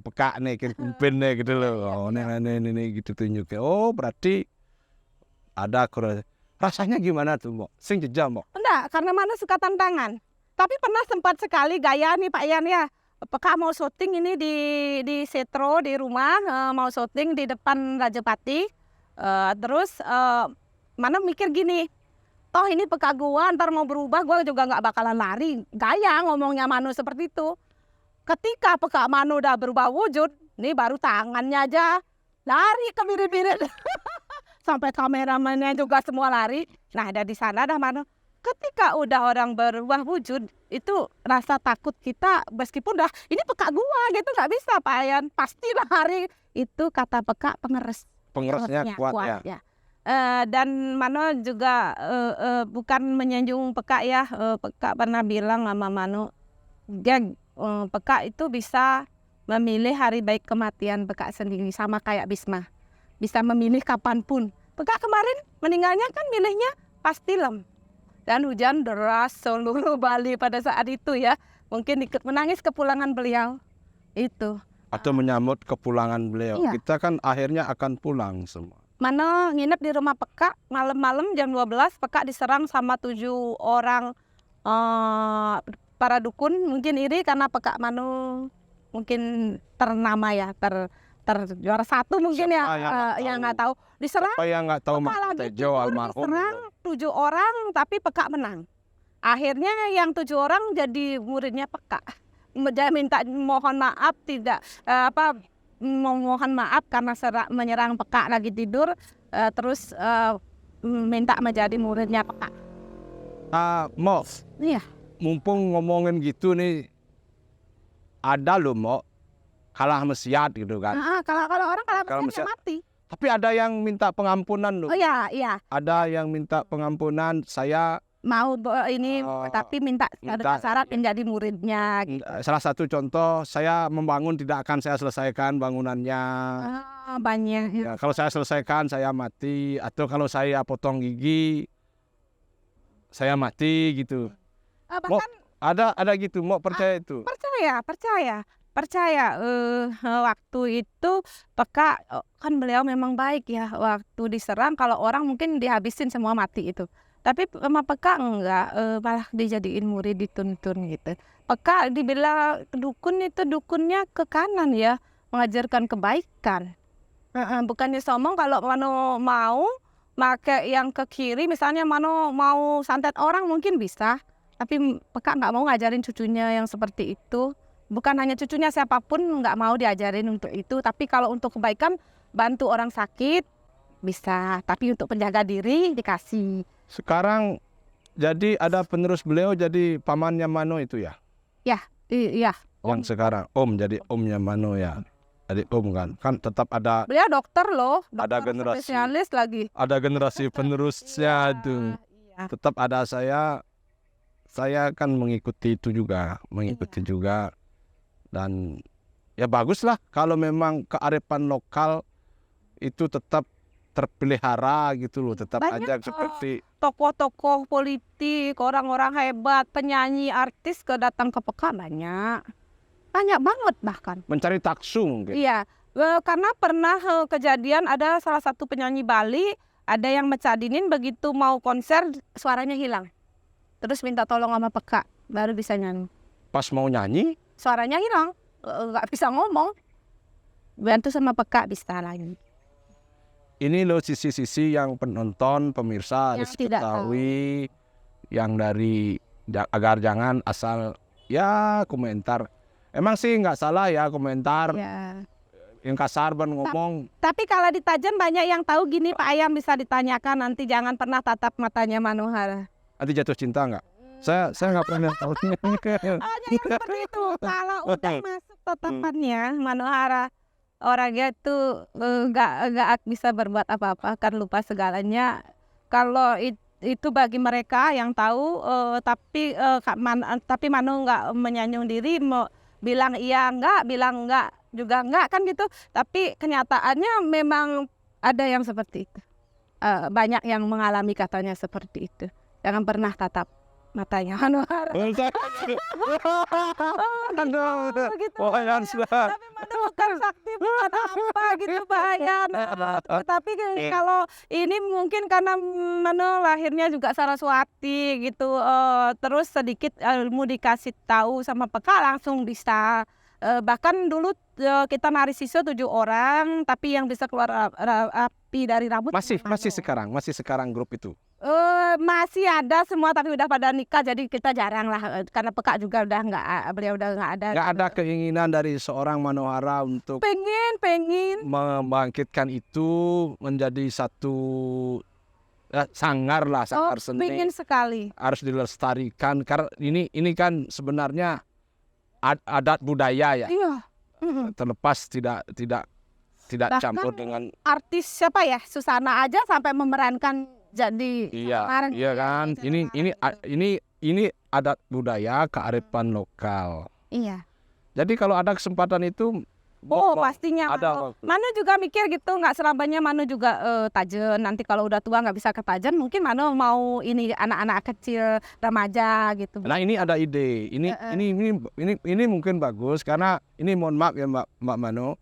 peka nekin kumpin gitu loh. Ini gitu tunjuknya. Oh berarti ada korelasi. Rasanya gimana tuh Mbok? Sing jejam Mbok? Enggak, karena Mano suka tantangan. Tapi pernah sempat sekali gaya nih Pak Yan ya. Peka mau syuting ini di Setro di rumah, mau syuting di depan Rajapati. Terus Mano mikir gini, toh ini peka gua ntar mau berubah, gua juga nggak bakalan lari. Gaya ngomongnya Mano seperti itu. Ketika peka Mano udah berubah wujud, nih baru tangannya aja lari ke birit-birit. Sampai kameramannya juga semua lari. Nah dari sana dah Mano. Ketika udah orang berubah wujud, itu rasa takut kita meskipun udah ini peka gua gitu nggak bisa Pak Yan. Pasti lari. Itu kata peka pengeres. Pengeresnya kuat ya. Dan Mano juga bukan menyanjung peka ya. Peka pernah bilang sama Mano, peka itu bisa memilih hari baik kematian peka sendiri sama kayak Bisma. Bisa memilih kapanpun. Peka kemarin meninggalnya kan milihnya pas film. Dan hujan deras seluruh Bali pada saat itu ya. Mungkin ikut menangis kepulangan beliau. Itu. Atau menyambut kepulangan beliau. Iya. Kita kan akhirnya akan pulang semua. Mano nginep di rumah peka malam-malam jam 12. Peka diserang sama 7 orang para dukun. Mungkin iri karena peka Mano mungkin ternama ya. juara 1 mungkin ya, Siapa yang nggak nggak tahu. Diserang Siapa yang nggak tahu peka Mak lagi Tejo almarhum? diserang 7 orang tapi peka menang. Akhirnya yang 7 orang jadi muridnya peka. Dia minta mohon maaf tidak mohon maaf karena menyerang peka lagi tidur, terus minta menjadi muridnya peka. Mo, Iya. mumpung ngomongin gitu nih, ada loh Mo, kalah mesiat gitu kan. Kalau orang Kalau kalau misalnya- mati. Tapi ada yang minta pengampunan loh. Oh iya. Ada yang minta pengampunan, saya Mau ini tapi minta minta, syarat menjadi muridnya. Gitu. salah satu contoh, saya membangun tidak akan saya selesaikan bangunannya. Banyak. Ya, kalau saya selesaikan saya mati, atau kalau saya potong gigi saya mati gitu. Bahkan Ada gitu, mau percaya itu? percaya. Waktu itu peka kan beliau memang baik ya. Waktu diserang kalau orang mungkin dihabisin semua mati itu. Tapi sama peka enggak, malah dijadiin murid, dituntun gitu. Peka dibilang dukun itu dukunnya ke kanan ya, mengajarkan kebaikan. Bukannya sombong kalau mano mau pakai yang ke kiri, misalnya mano mau santet orang mungkin bisa. Tapi peka nggak mau ngajarin cucunya yang seperti itu. Bukan hanya cucunya, siapapun nggak mau diajarin untuk itu. Tapi kalau untuk kebaikan, bantu orang sakit bisa. Tapi untuk penjaga diri dikasih. Sekarang jadi ada penerus beliau jadi pamannya Mano itu ya? Iya. Yang sekarang jadi omnya Mano ya. Jadi om kan tetap ada Beliau dokter loh, Ada dokter generasi. spesialis lagi. generasi penerusnya itu. Iya. Tetap ada saya kan mengikuti itu juga, dan ya baguslah kalau memang kearifan lokal itu tetap terpelihara gitu loh, tetap Banyak, aja seperti Tokoh-tokoh politik, orang-orang hebat, penyanyi, artis datang ke Peka banyak banget bahkan. mencari taksu mungkin. Iya, karena pernah kejadian ada salah satu penyanyi Bali, ada yang mecadinin begitu mau konser suaranya hilang. Terus minta tolong sama Peka, baru bisa nyanyi. Pas mau nyanyi, Suaranya hilang, nggak bisa ngomong. Bantu sama Peka bisa lagi. ini loh sisi-sisi yang penonton, pemirsa harus Yang tidak ketahui, yang dari agar jangan asal ya komentar. Emang sih nggak salah ya komentar, Ya. yang kasar ngomong. Tapi kalau di Tajen banyak yang tahu gini Pak Ayam, bisa ditanyakan nanti, jangan pernah tatap matanya Manohara. Nanti jatuh cinta nggak? Saya nggak pernah tahu. Hanya yang seperti itu. Kalau udah masuk tatapannya Manohara, orangnya tuh nggak bisa berbuat apa-apa, kan lupa segalanya. Kalau itu bagi mereka yang tahu, tapi Mano nggak menyanjung diri, mau bilang iya enggak, bilang enggak juga enggak kan gitu. Tapi kenyataannya memang ada yang seperti itu. Banyak yang mengalami katanya seperti itu. Jangan pernah tatap matanya Manohara. Gitu. Tapi Mano bukan sakti, bukan apa gitu bahaya. Tapi kalau ini mungkin karena Mano lahirnya juga Saraswati gitu, terus sedikit ilmu dikasih tahu sama Peka langsung bisa. Bahkan dulu kita nari siso 7 orang, tapi yang bisa keluar api dari rambut masih sekarang grup itu. Masih ada semua, tapi udah pada nikah, jadi kita jarang lah, karena Peka juga udah beliau udah nggak ada. Nggak ada keinginan dari seorang Manohara untuk pengen membangkitkan itu menjadi satu sanggar seni. Pengen sekali. Harus dilestarikan karena ini kan sebenarnya adat budaya ya. Iya. Terlepas tidak Bahkan campur dengan artis siapa ya, Susana aja sampai memerankan jadi kemarin. Iya kan. Ini adat budaya, kearifan lokal. Iya. Jadi kalau ada kesempatan itu Pastinya ada. Mano juga mikir gitu, nggak selamanya Mano juga Tajen. Nanti kalau udah tua nggak bisa ke Tajen, mungkin Mano mau ini anak-anak kecil, remaja gitu. Nah ini ada ide, ini mungkin bagus karena ini mohon maaf ya Mbak Mano,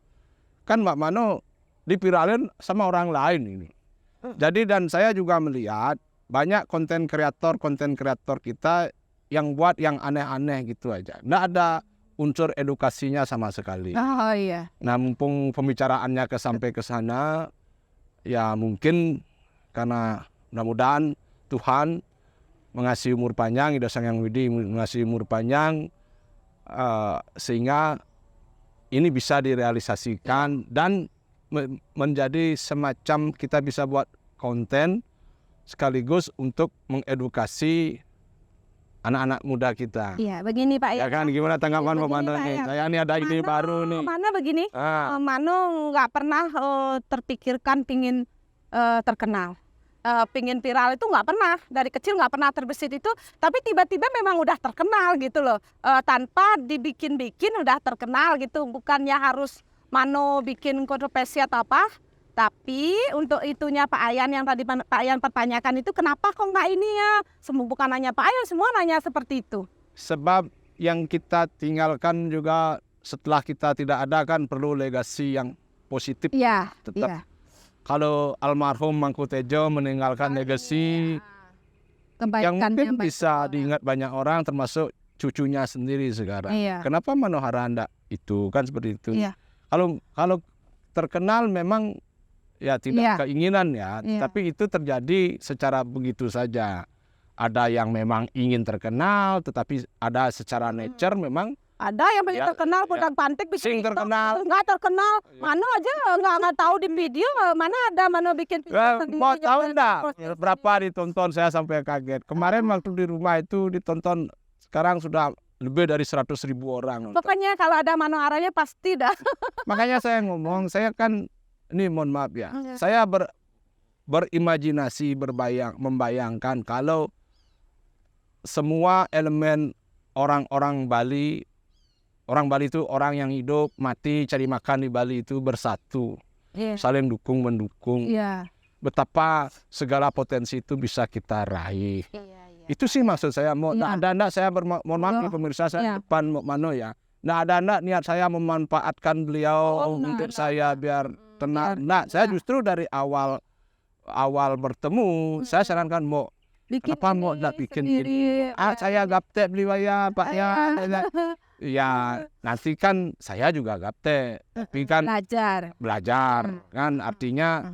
kan Mbak Mano dipiralin sama orang lain ini. Jadi dan saya juga melihat banyak konten kreator kita yang buat yang aneh-aneh gitu aja. Nggak ada unsur edukasinya sama sekali. Oh iya. Nah, mumpung pembicaraannya sampai ke sana, ya mungkin karena mudah-mudahan Tuhan mengasih umur panjang, Ida Sang Hyang Widi mengasih umur panjang, sehingga ini bisa direalisasikan dan menjadi semacam kita bisa buat konten sekaligus untuk mengedukasi anak-anak muda kita. Iya, begini Pak Ya kan, gimana tanggapan Pak Mano nih? Saya ini ada ide baru nih. Mano begini, Ah, Mano nggak pernah terpikirkan pingin terkenal. Pingin viral itu nggak pernah, dari kecil nggak pernah terbesit itu, tapi tiba-tiba memang udah terkenal gitu loh, tanpa dibikin-bikin udah terkenal gitu, bukannya harus Mano bikin kontroversi atau apa, tapi untuk itunya Pak Ayan yang tadi Pak Ayan pertanyakan itu kenapa kok nggak ini ya, semua bukan nanya Pak Ayan, semua nanya seperti itu. sebab yang kita tinggalkan juga setelah kita tidak ada kan perlu legasi yang positif. Iya, Tetap. iya. Kalau almarhum Mangku Tejo meninggalkan legasi yang Kebaikannya mungkin baik. bisa diingat banyak orang termasuk cucunya sendiri sekarang. Iya. Kenapa Manohara anda itu kan seperti itu. Iya. Kalau terkenal memang ya tidak Iya. keinginan ya, Iya. tapi itu terjadi secara begitu saja. Ada yang memang ingin terkenal, tetapi ada secara nature memang Ada yang pengen Ya, terkenal, ya. pedang pantik bikin Sing TikTok, terkenal. nggak terkenal. Ya. Mano aja nggak tahu di video, mana ada Mano bikin video sendiri. mau tahu nyobain enggak proses berapa ditonton, saya sampai kaget. Kemarin waktu di rumah itu ditonton, sekarang sudah lebih dari 100.000 orang nonton. Pokoknya kalau ada Mano arahnya pasti dah. Makanya saya ngomong, saya kan ini mohon maaf ya, Iya. saya berimajinasi, membayangkan kalau semua elemen orang Bali itu orang yang hidup, mati, cari makan di Bali itu bersatu, Iya. saling mendukung. Iya. Betapa segala potensi itu bisa kita raih. Iya. Itu sih maksud saya. Iya. Ada saya mohon maaf nih pemirsa, saya Iya. depan Mano ya. Nah, ada niat saya memanfaatkan beliau untuk saya biar tenang. Nah, saya justru dari awal bertemu, saya sarankan mau kenapa mau nggak bikin ini? Saya gaptek beliau ya Pak ya. Ya nanti kan saya juga gaptek, tapi kan belajar kan, artinya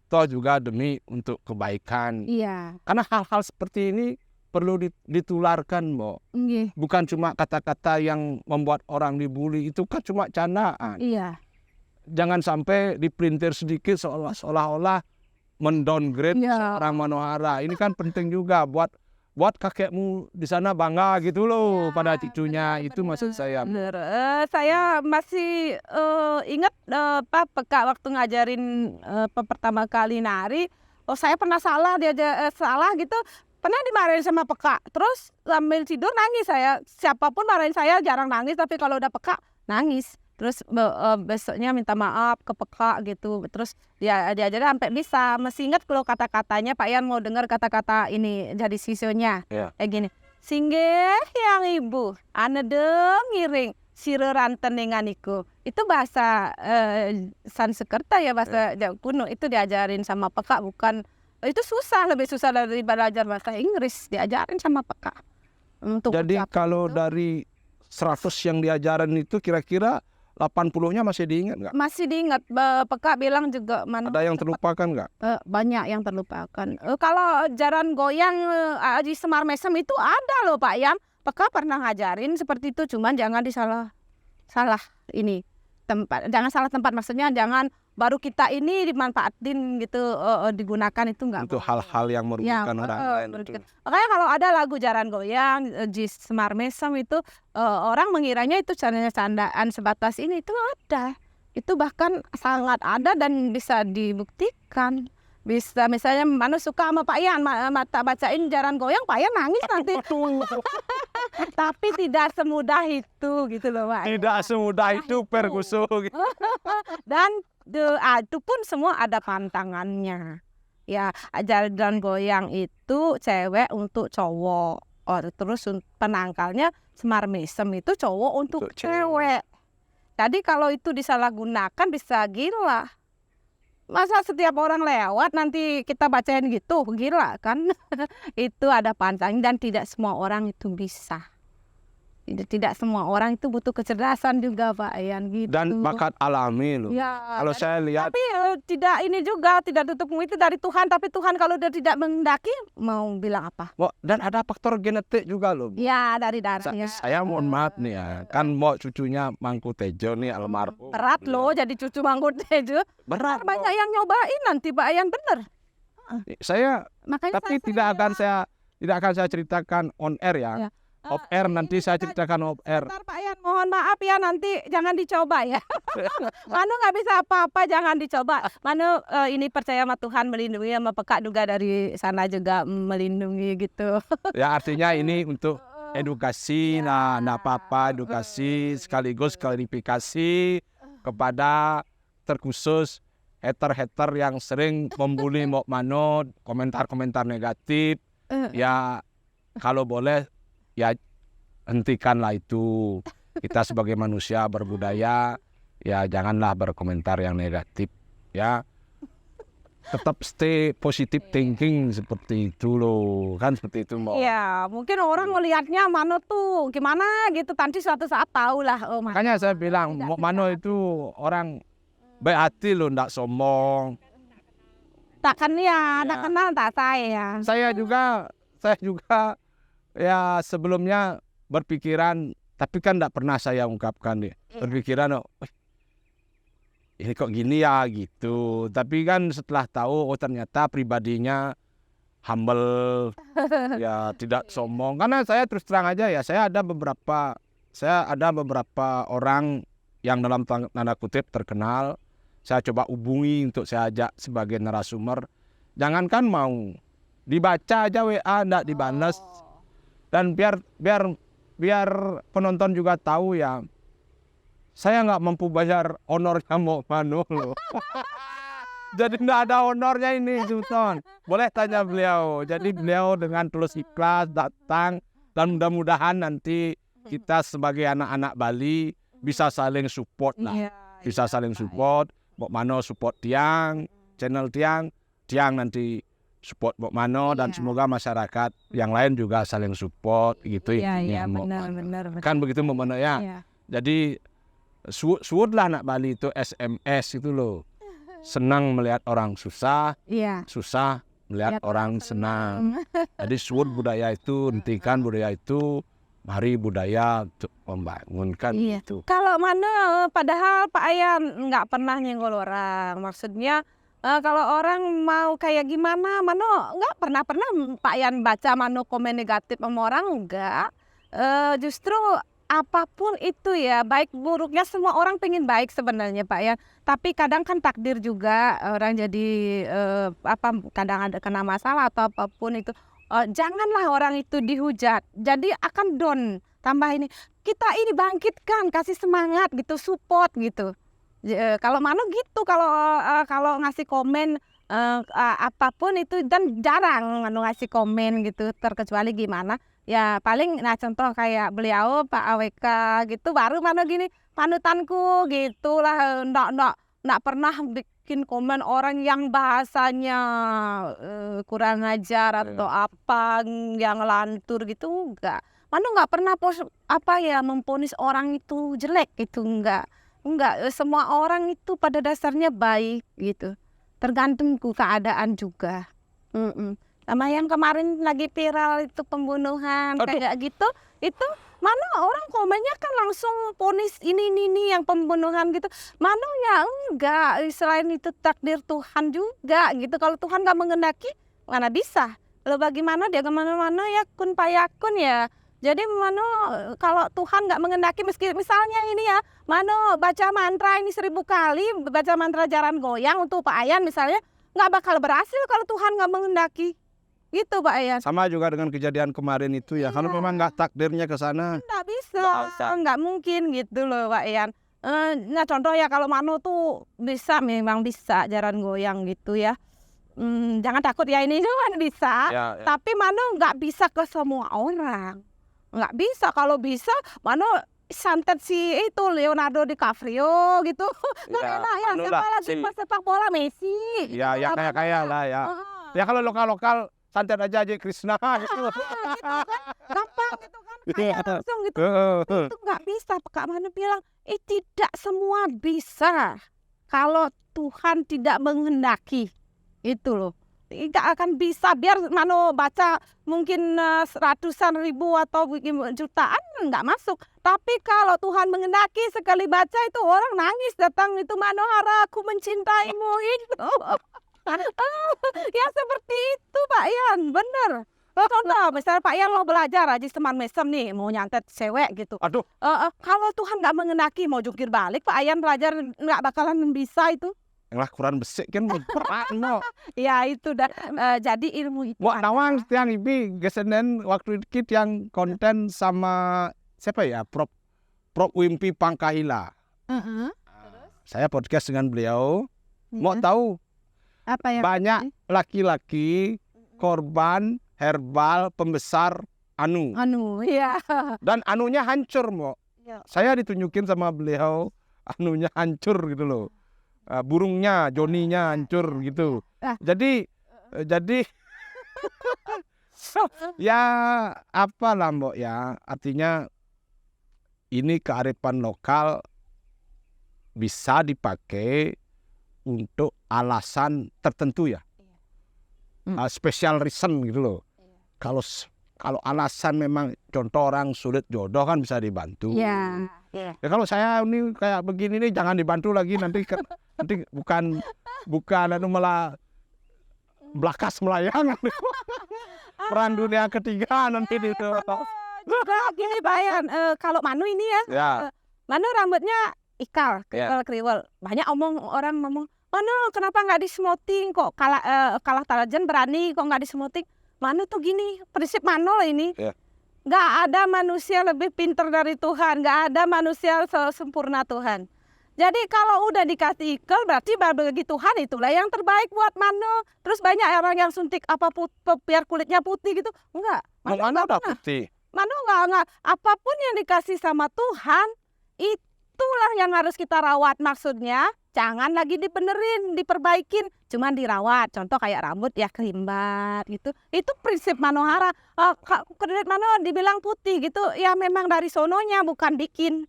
toh juga demi untuk kebaikan. Iya. Karena hal-hal seperti ini perlu ditularkan, Mbok. Nggih. Bukan cuma kata-kata yang membuat orang dibully, itu kan cuma candaan. Iya. Jangan sampai dipelintir sedikit seolah-olah mendowngrade Iya. seorang Manohara. Ini kan penting juga buat kakekmu di sana bangga gitu loh pada cucunya. Itu maksud saya. Bener. Saya masih ingat Peka waktu ngajarin pertama kali nari. Oh, saya pernah salah salah gitu. Pernah dimarahin sama Peka. Terus sambil tidur nangis saya. Siapapun marahin saya jarang nangis, tapi kalau udah Peka nangis. Terus besoknya minta maaf ke Peka gitu. Terus dia diajarin sampai bisa. Masih ingat kalau kata-katanya, Pak Yan mau dengar kata-kata ini jadi sisionya. Ya. Kayak gini. Singgih yang ibu, ane dengiring sire ranteningan iku. Itu bahasa Sanskerta ya, bahasa kuno. Itu diajarin sama Peka, bukan. Itu susah, lebih susah dari belajar bahasa Inggris. Diajarin sama Peka. Jadi kalau dari 100 yang diajarin itu kira-kira 80-nya masih diingat nggak? Masih diingat. Peka bilang juga mana? Ada yang terlupakan nggak? Banyak yang terlupakan. Kalau jaran goyang di Semar Mesem itu ada loh Pak Yan. Peka pernah ngajarin seperti itu, cuman jangan salah ini tempat. Jangan salah tempat, maksudnya jangan baru kita ini dimanfaatin gitu, digunakan itu enggak. Untuk hal-hal yang merugikan orang lain. Makanya kalau ada lagu jaran goyang di Semar Mesem itu orang mengiranya itu candaan sebatas ini, itu ada. Itu bahkan sangat ada dan bisa dibuktikan. Bisa misalnya mana suka sama Pak Yan, mata bacain jaran goyang, Pak Yan nangis nanti. Tapi tidak semudah itu gitu loh Pak. Tidak semudah itu perkusu. Dan itu pun semua ada pantangannya. Ya, jaran goyang itu cewek untuk cowok. Terus penangkalnya Semar Mesem itu cowok untuk cewek. Jadi kalau itu disalahgunakan bisa gila. Masa setiap orang lewat nanti kita bacain gitu, gila kan? Itu ada pantang dan tidak semua orang itu bisa. tidak semua orang itu butuh kecerdasan juga Pak Ayan gitu. Dan bakat alami loh. Ya, Kalau saya lihat, tapi tidak ini juga, tidak tutup itu dari Tuhan, tapi Tuhan kalau dia tidak menghendaki mau bilang apa? dan ada faktor genetik juga loh. Ya, dari darahnya. Saya mohon maaf nih ya, kan cucunya Mangku Tejo nih almarhum. Berat loh jadi cucu Mangku Tejo. Berat. Banyak yang nyobain nanti Pak Ayan, bener. Saya, Makanya tapi tidak akan saya ceritakan on air ya. Off air nanti saya ceritakan off air. Bentar Pak Ayan, mohon maaf ya, nanti jangan dicoba ya. Manu nggak bisa apa-apa, jangan dicoba. Manu ini percaya sama Tuhan melindungi, sama Peka juga dari sana juga melindungi gitu. Ya artinya ini untuk edukasi, nah apa-apa edukasi sekaligus klarifikasi kepada terkhusus hater-hater yang sering membuli Mbok Mano, komentar-komentar negatif. Ya kalau boleh ya hentikanlah itu. Kita sebagai manusia berbudaya ya janganlah berkomentar yang negatif ya. Tetap stay positive thinking seperti itu loh, kan seperti itu Mbak. Iya, mungkin orang melihatnya Mano tuh gimana gitu, nanti suatu saat tahu lah. Oh, makanya saya bilang Mbok Mano itu orang baik hati loh, ndak sombong. Takkan ya, tak kenal tak saya. Saya juga ya sebelumnya berpikiran, tapi kan tidak pernah saya ungkapkan deh. Berpikiran, ini kok gini ya gitu. Tapi kan setelah tahu, ternyata pribadinya humble, ya tidak sombong. Karena saya terus terang aja ya, saya ada beberapa orang yang dalam tanda kutip terkenal. Saya coba hubungi untuk saya ajak sebagai narasumber. Jangankan mau dibaca aja WA enggak dibales. Dan biar penonton juga tahu ya, saya nggak mampu bayar honornya Mbok Mano loh. Jadi nggak ada honornya ini Sultan. Boleh tanya beliau. Jadi beliau dengan tulus ikhlas datang, dan mudah-mudahan nanti kita sebagai anak-anak Bali bisa saling support lah. Bisa saling support. Mbok Mano support Tiang, channel Tiang nanti support Mbok Mano, dan semoga masyarakat yang lain juga saling support gitu. Iya, benar. Kan begitu Mbok Mano ya. Jadi suudlah anak Bali itu SMS itu loh. Senang melihat orang susah, susah melihat orang senang. Jadi suud budaya itu, hentikan budaya itu, mari budaya untuk membangunkan itu. Kalau mana padahal Pak Ayan nggak pernah nyenggol orang. Maksudnya kalau orang mau kayak gimana, Mano nggak pernah Pak Ayan baca Mano komen negatif sama orang, enggak. Justru apapun itu ya, baik buruknya semua orang pengen baik sebenarnya Pak Ayan. Tapi kadang kan takdir juga orang jadi kadang ada kena masalah atau apapun itu. Janganlah orang itu dihujat, jadi akan down. Tambah ini, kita ini bangkitkan, kasih semangat gitu, support gitu. Kalau Mano gitu, kalau ngasih komen apapun itu, dan jarang Mano ngasih komen gitu, terkecuali gimana ya paling, nah contoh kayak beliau Pak AWK gitu, baru Mano gini, panutanku gitulah, ndak pernah bikin komen orang yang bahasanya kurang ajar atau apa yang lantur gitu, enggak. Mano nggak pernah memponis orang itu jelek gitu, enggak. Semua orang itu pada dasarnya baik gitu, tergantung keadaan juga. Sama yang kemarin lagi viral itu pembunuhan kayak gitu, itu Mano orang komennya kan langsung ponis ini yang pembunuhan gitu. Mano ya enggak, selain itu takdir Tuhan juga gitu. Kalau Tuhan nggak mengendaki, mana bisa. Lalu bagaimana dia kemana-mana ya kun payakun ya. Jadi Mano kalau Tuhan nggak mengendaki, misalnya ini ya, Mano baca mantra ini 1000 kali, baca mantra jaran goyang untuk Pak Ayan misalnya, nggak bakal berhasil kalau Tuhan nggak mengendaki. Gitu Pak Ayan. Sama juga dengan kejadian kemarin itu ya, kalau memang nggak takdirnya ke sana. Nggak bisa, nggak mungkin gitu loh Pak Ayan. Nah contoh ya, kalau Mano tuh memang bisa jaran goyang gitu ya. Jangan takut ya, ini cuma bisa. Ya. Tapi Mano nggak bisa ke semua orang. Nggak bisa. Kalau bisa Mano santet si itu Leonardo DiCaprio gitu. Kan enak ya, siapa lagi pesepak bola, Messi. Ya kayak lah ya. Ya kalau lokal santet aja Krishna gitu. Gampang gitu kan. percaya langsung gitu. Itu nggak bisa. Kak Manu bilang, tidak semua bisa kalau Tuhan tidak menghendaki. Itu loh. Nggak akan bisa. Biar Manu baca mungkin ratusan ribu atau jutaan nggak masuk. Tapi kalau Tuhan menghendaki, sekali baca itu orang nangis datang itu, Manohara, aku mencintaimu itu. Ya seperti itu Pak Yan, bener. Contoh misalnya Pak Yan mau belajar aja teman mesem nih, mau nyantet cewek gitu. Aduh. Kalau Tuhan nggak mengenaki mau jungkir balik, Pak Yan belajar nggak bakalan bisa itu. Yang Quran besik kan berat no. Ya itu dah. Jadi ilmu itu. Wak nawang tiang ibi gesenen waktu itu yang konten sama siapa ya, Prof Wimpi Pangkahila. Saya podcast dengan beliau. Mau tahu apa ya? Banyak laki-laki korban herbal pembesar anu. Ya. Dan anunya hancur, Mo. Ya. Saya ditunjukin sama beliau anunya hancur gitu loh. Burungnya, Joninya hancur gitu. Jadi ya apalah Mbok ya, artinya ini kearifan lokal bisa dipakai untuk alasan tertentu ya. Special reason gitu loh. Kalau alasan memang contoh orang sulit jodoh kan bisa dibantu. Ya kalau saya ini kayak begini nih jangan dibantu lagi, nanti bukan malah belakas melayang. Perang dunia ketiga nanti itu. Juga gini Bayan, kalau Manu ini ya. Manu rambutnya ikal, kriwel. Banyak orang ngomong, Manu kenapa nggak di-smoothing kok kalah Talajen berani kok nggak di-smoothing. Manu tuh gini, prinsip Manu ini. Nggak ada manusia lebih pintar dari Tuhan, nggak ada manusia sempurna Tuhan. Jadi kalau udah dikasih ikal berarti bagi Tuhan itulah yang terbaik buat Manu. Terus banyak orang yang suntik biar kulitnya putih gitu. Enggak. Manu udah putih. Manu enggak. Apapun yang dikasih sama Tuhan itulah yang harus kita rawat. Maksudnya jangan lagi dibenerin, diperbaikin, cuman dirawat. Contoh kayak rambut ya kerimbat gitu. Itu prinsip Manohara. Kulit Mano dibilang putih gitu, ya memang dari sononya bukan bikin.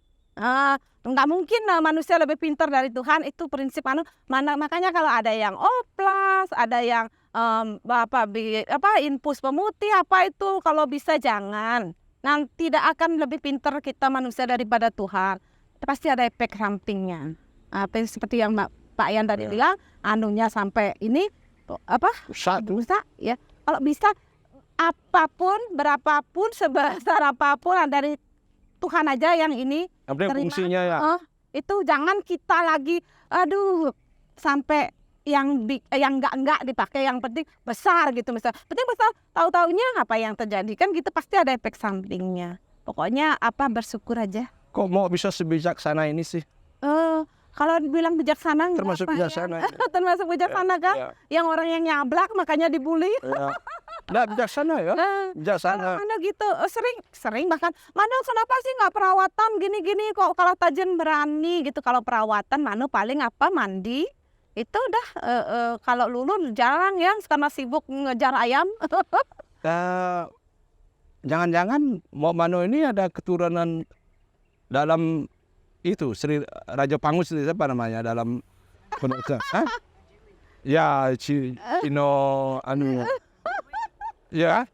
Nggak mungkin manusia lebih pintar dari Tuhan, itu prinsip makanya kalau ada yang oplas, ada yang infus pemutih apa itu, kalau bisa jangan. Nanti tidak akan lebih pintar kita manusia daripada Tuhan. Pasti ada efek sampingnya. Seperti yang Pak Yan tadi bilang, anunya sampai ini rusak ya. Kalau bisa apapun, berapapun, sebesar apapun dari Tuhan aja yang ini terima. Fungsinya ya. Itu jangan kita lagi sampai yang enggak dipakai, yang penting besar gitu misal. Penting besar, tahu-taunya apa yang terjadi kan gitu, pasti ada efek sampingnya. Pokoknya bersyukur aja. Kok mau bisa sebijaksana ini sih? Kalau dibilang bijaksana termasuk bijaksana. Termasuk bijaksana kan? Yang orang yang nyablak makanya dibully. Nggak bijaksana ya? Bijaksana. Mana gitu, sering bahkan, Manu kenapa sih nggak perawatan gini-gini kok kalau Tajen berani gitu. Kalau perawatan Manu paling mandi. Itu udah kalau Lulu jarang ya karena sibuk ngejar ayam. Jangan-jangan Manu ini ada keturunan dalam itu Sri Raja Pangus itu siapa namanya dalam ya Cino anu ya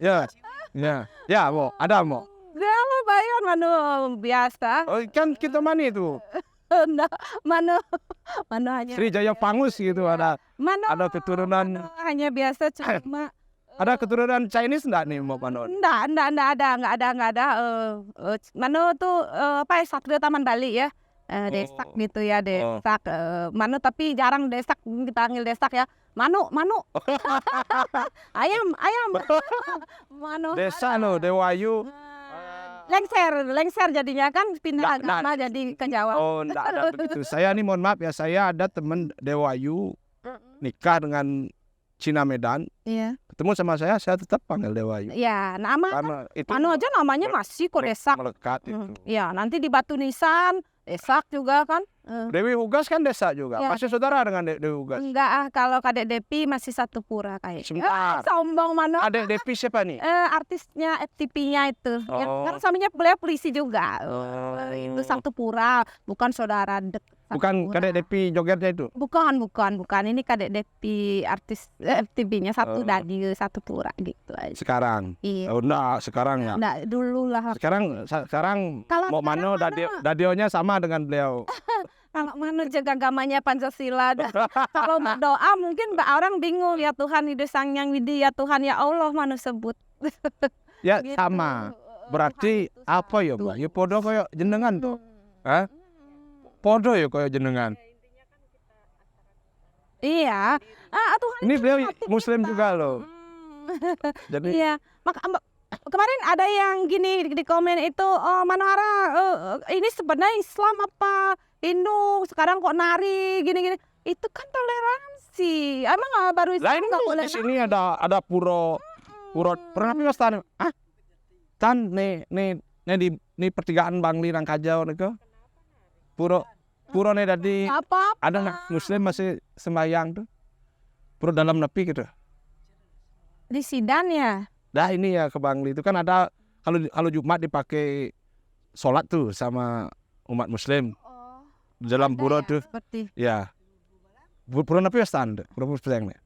Mo ada Mo dia mah Bayan Manu biasa kan kita mana itu Manu hanya Sri Jaya Pangus gitu ada keturunan hanya biasa cuma ada keturunan Chinese enggak nih Mo Manu? Enggak ada. Manu tuh Satria Taman Bali ya. Desak gitu ya, desak. Manu tapi jarang desak dipanggil desak ya. Manu. ayam. Manu. Desa Dewayu. Lengser jadinya kan pindah agama jadi ke Jawa. Enggak ada begitu. Saya nih mohon maaf ya, saya ada teman Dewayu nikah dengan Cina Medan. Iya. Ketemu sama saya tetap panggil Dewayu. Ya, nama karena itu Manu aja namanya masih kok desak. Melekat itu. Ya, nanti di Batu Nisan Desak juga kan. Dewi Hugas kan desa juga. Ya. Masih saudara dengan Dewi Hugas? Enggak kalau Kadek Depi masih satu pura kayak. Sebentar. Sombong mana? Adek Depi siapa nih? Artisnya FTP-nya itu. Yang Oh. karena suaminya beliau polisi juga. Oh. Itu satu pura, bukan saudara dekat. Bukan Kadek Depi jogetnya itu? Bukan. Ini Kadek Depi artis FTP-nya satu radio satu pura gitu aja. Sekarang? Iya. Oh enggak, sekarang ya. Enggak dulu lah. Sekarang Kalau mau sekarang Mano dadionya sama dengan beliau. Kalau Mano jaga agamanya Pancasila. Kalau doa mungkin orang bingung ya Tuhan Ide Sang Yang Widi ya Tuhan ya Allah Mano sebut. Ya Gitu. sama. Berarti Tuhan itu apa ya, satu. Mbak? Ya podo koyo jenengan tuh. Hah? Podo ya koyo jenengan. Iya. Tuhan Ini itu beliau hati Muslim kita. juga loh. Jadi Iya. Kemarin ada yang gini di komen itu, Manohara ini sebenarnya Islam apa Hindu? Sekarang kok nari gini-gini. Itu kan toleransi. Emang baru lah Islam ini nggak boleh di sini ada puro pernah tapi mas tan nih pertigaan Bangli nang Kajau niku. Puro nih tadi apa? ada nak Muslim masih sembahyang tuh. Puro dalam nepi gitu. Di Sidan ya. Dah ini ya ke Bangli itu kan ada kalau Jumat dipakai sholat tuh sama umat Muslim di dalam Ada pura ya, tuh. seperti. Ya. Pura napi ya stand, pura sedang nih.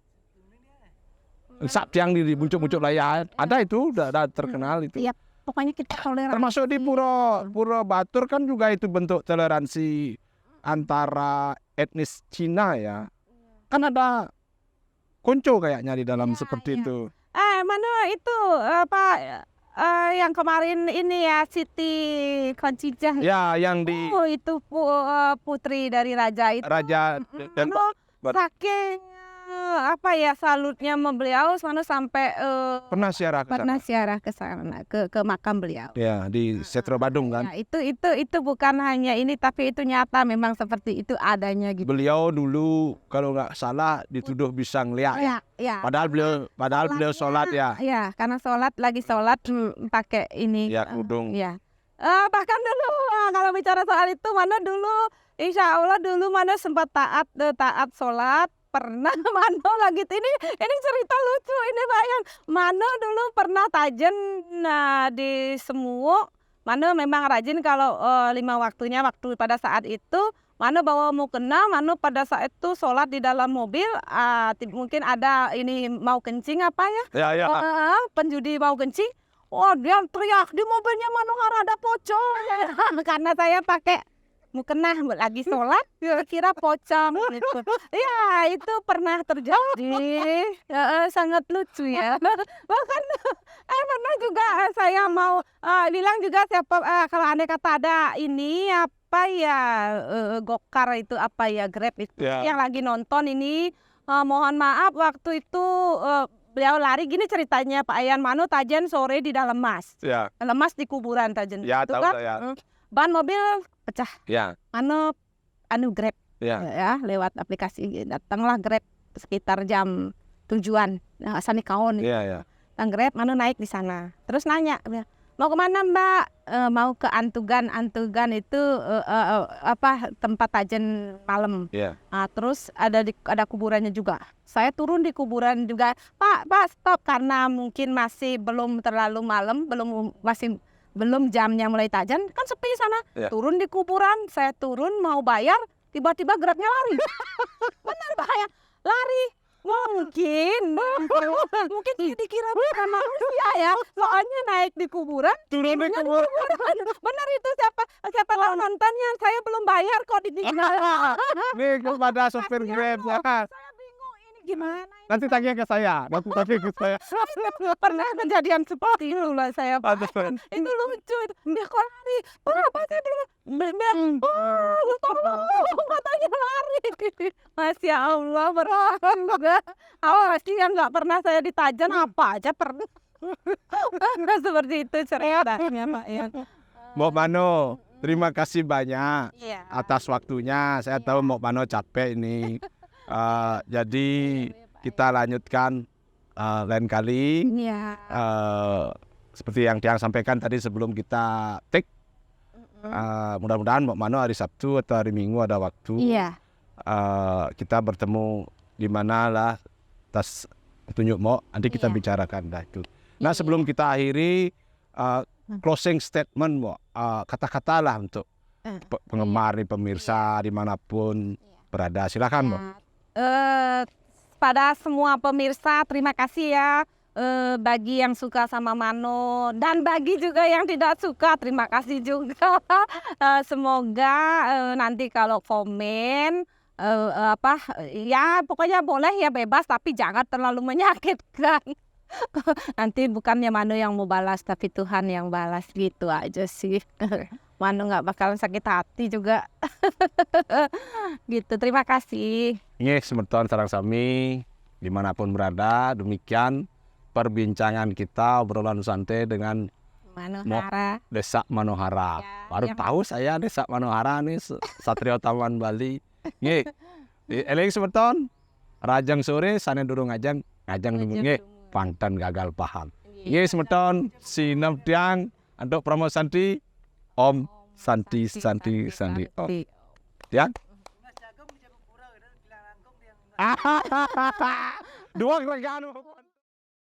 Sabtu yang di muncul layar ada itu udah terkenal itu. Iya, pokoknya kita toleransi. Termasuk di Pura Batur kan juga itu bentuk toleransi antara etnis Cina ya. Kan ada konco kayaknya di dalam seperti iya. itu. Mana itu apa yang kemarin ini ya Siti Khadijah. Ya, yang di Itu putri dari raja itu. Raja dan Saking apa ya salutnya beliau mana sampai pernah siarah ke pernah sana. siarah ke sana ke makam beliau. Ya, di Setro Badung kan. Ya, itu bukan hanya ini tapi itu nyata memang seperti itu adanya gitu. Beliau dulu kalau nggak salah dituduh bisa ngeliat. Ya. Padahal beliau sholat ya. Ya, karena lagi sholat pakai ini. Ya, kerudung. Ya. Bahkan dulu kalau bicara soal itu mana dulu insya Allah dulu mana sempat taat sholat pernah Mano lagi ini cerita lucu ini bayang Mano dulu pernah tajen di Semuo. Mano memang rajin kalau 5 waktunya waktu pada saat itu Mano bawa mukena. Mano pada saat itu sholat di dalam mobil mungkin ada ini mau kencing apa ya Ya. penjudi mau kencing. Oh dia teriak di mobilnya Manohara ada pocong karena saya pakai mukena lagi sholat kira pocong gitu. Ya itu pernah terjadi. Sangat lucu ya. Bahkan pernah juga saya mau bilang juga siapa kalau andai kata ada ini apa ya gokar itu apa ya Grab itu yang lagi nonton ini mohon maaf waktu itu beliau lari gini ceritanya Pak Ayan Mano tajen sore di dalam mas. Ya. Dalam mas di kuburan tajen. Ya, itu tahu kan. ya. Ban mobil pecah. Ya. Mano Grab. Ya. Lewat aplikasi datanglah Grab sekitar jam tujuan. Nah, sani kawan. Iya. Tang Grab Mano naik di sana. Terus nanya, mau kemana Mbak? Mau ke Antugan itu apa tempat tajen malam. Iya. Terus ada kuburannya juga. Saya turun di kuburan juga. Pak stop karena mungkin masih belum terlalu malam, belum jamnya mulai tajan kan sepi sana. Ya. Turun di kuburan, saya turun mau bayar, tiba-tiba Grabnya lari. Benar bahaya, lari. Mungkin dikira bukan manusia ya, soalnya naik di kuburan. Turun di kuburan. Benar itu siapa tahu nontonnya, saya belum bayar kok ditinggal. Nih kepada sopir Grab ya. Saya bingung ini gimana. Nanti tanya ke saya. Pernah kejadian seperti itu lah saya. Itu lucu itu. Dia kok lari. Berapa sih dia? Tolong katanya lari. Masya Allah berat juga. Sih yang nggak pernah saya ditajan apa aja pernah. Seperti itu ceritanya Pak Ian. Mbok Mano, terima kasih banyak Iya. atas waktunya. Saya tahu Mbok Mano capek ini. Jadi kita lanjutkan lain kali. Iya. Seperti yang Tiang sampaikan tadi sebelum kita take. Mudah-mudahan Mbak Mano hari Sabtu atau hari Minggu ada waktu. Iya. Kita bertemu di mana lah atas petunjuk Mbak, nanti kita Iya. bicarakan dah itu. Nah, Iya. sebelum kita akhiri closing statement Mbak, kata-kata lah untuk penggemar nih, pemirsa dimanapun berada, silakan Mbak. Pada semua pemirsa, terima kasih ya. Bagi yang suka sama Mano dan bagi juga yang tidak suka, terima kasih juga. Semoga nanti kalau komen ya pokoknya boleh ya, bebas, tapi jangan terlalu menyakitkan. Nanti bukannya Mano yang mau balas, tapi Tuhan yang balas, gitu aja sih. Mano nggak bakalan sakit hati juga. Gitu, terima kasih. Ini semeton sarang sami dimanapun berada, demikian perbincangan kita, obrolan santai dengan Manohara. Desa Manohara. Ya, Baru yang- tahu saya Desa Manohara nih, Satrio Taman Bali. Nggih. Eling semeton rajang sore sane durung ngajang nggih, pangtan gagal paham. Nggih semeton sinep tiang untuk promo Santi Om Santi Om. Tiang. Dua kerajaan.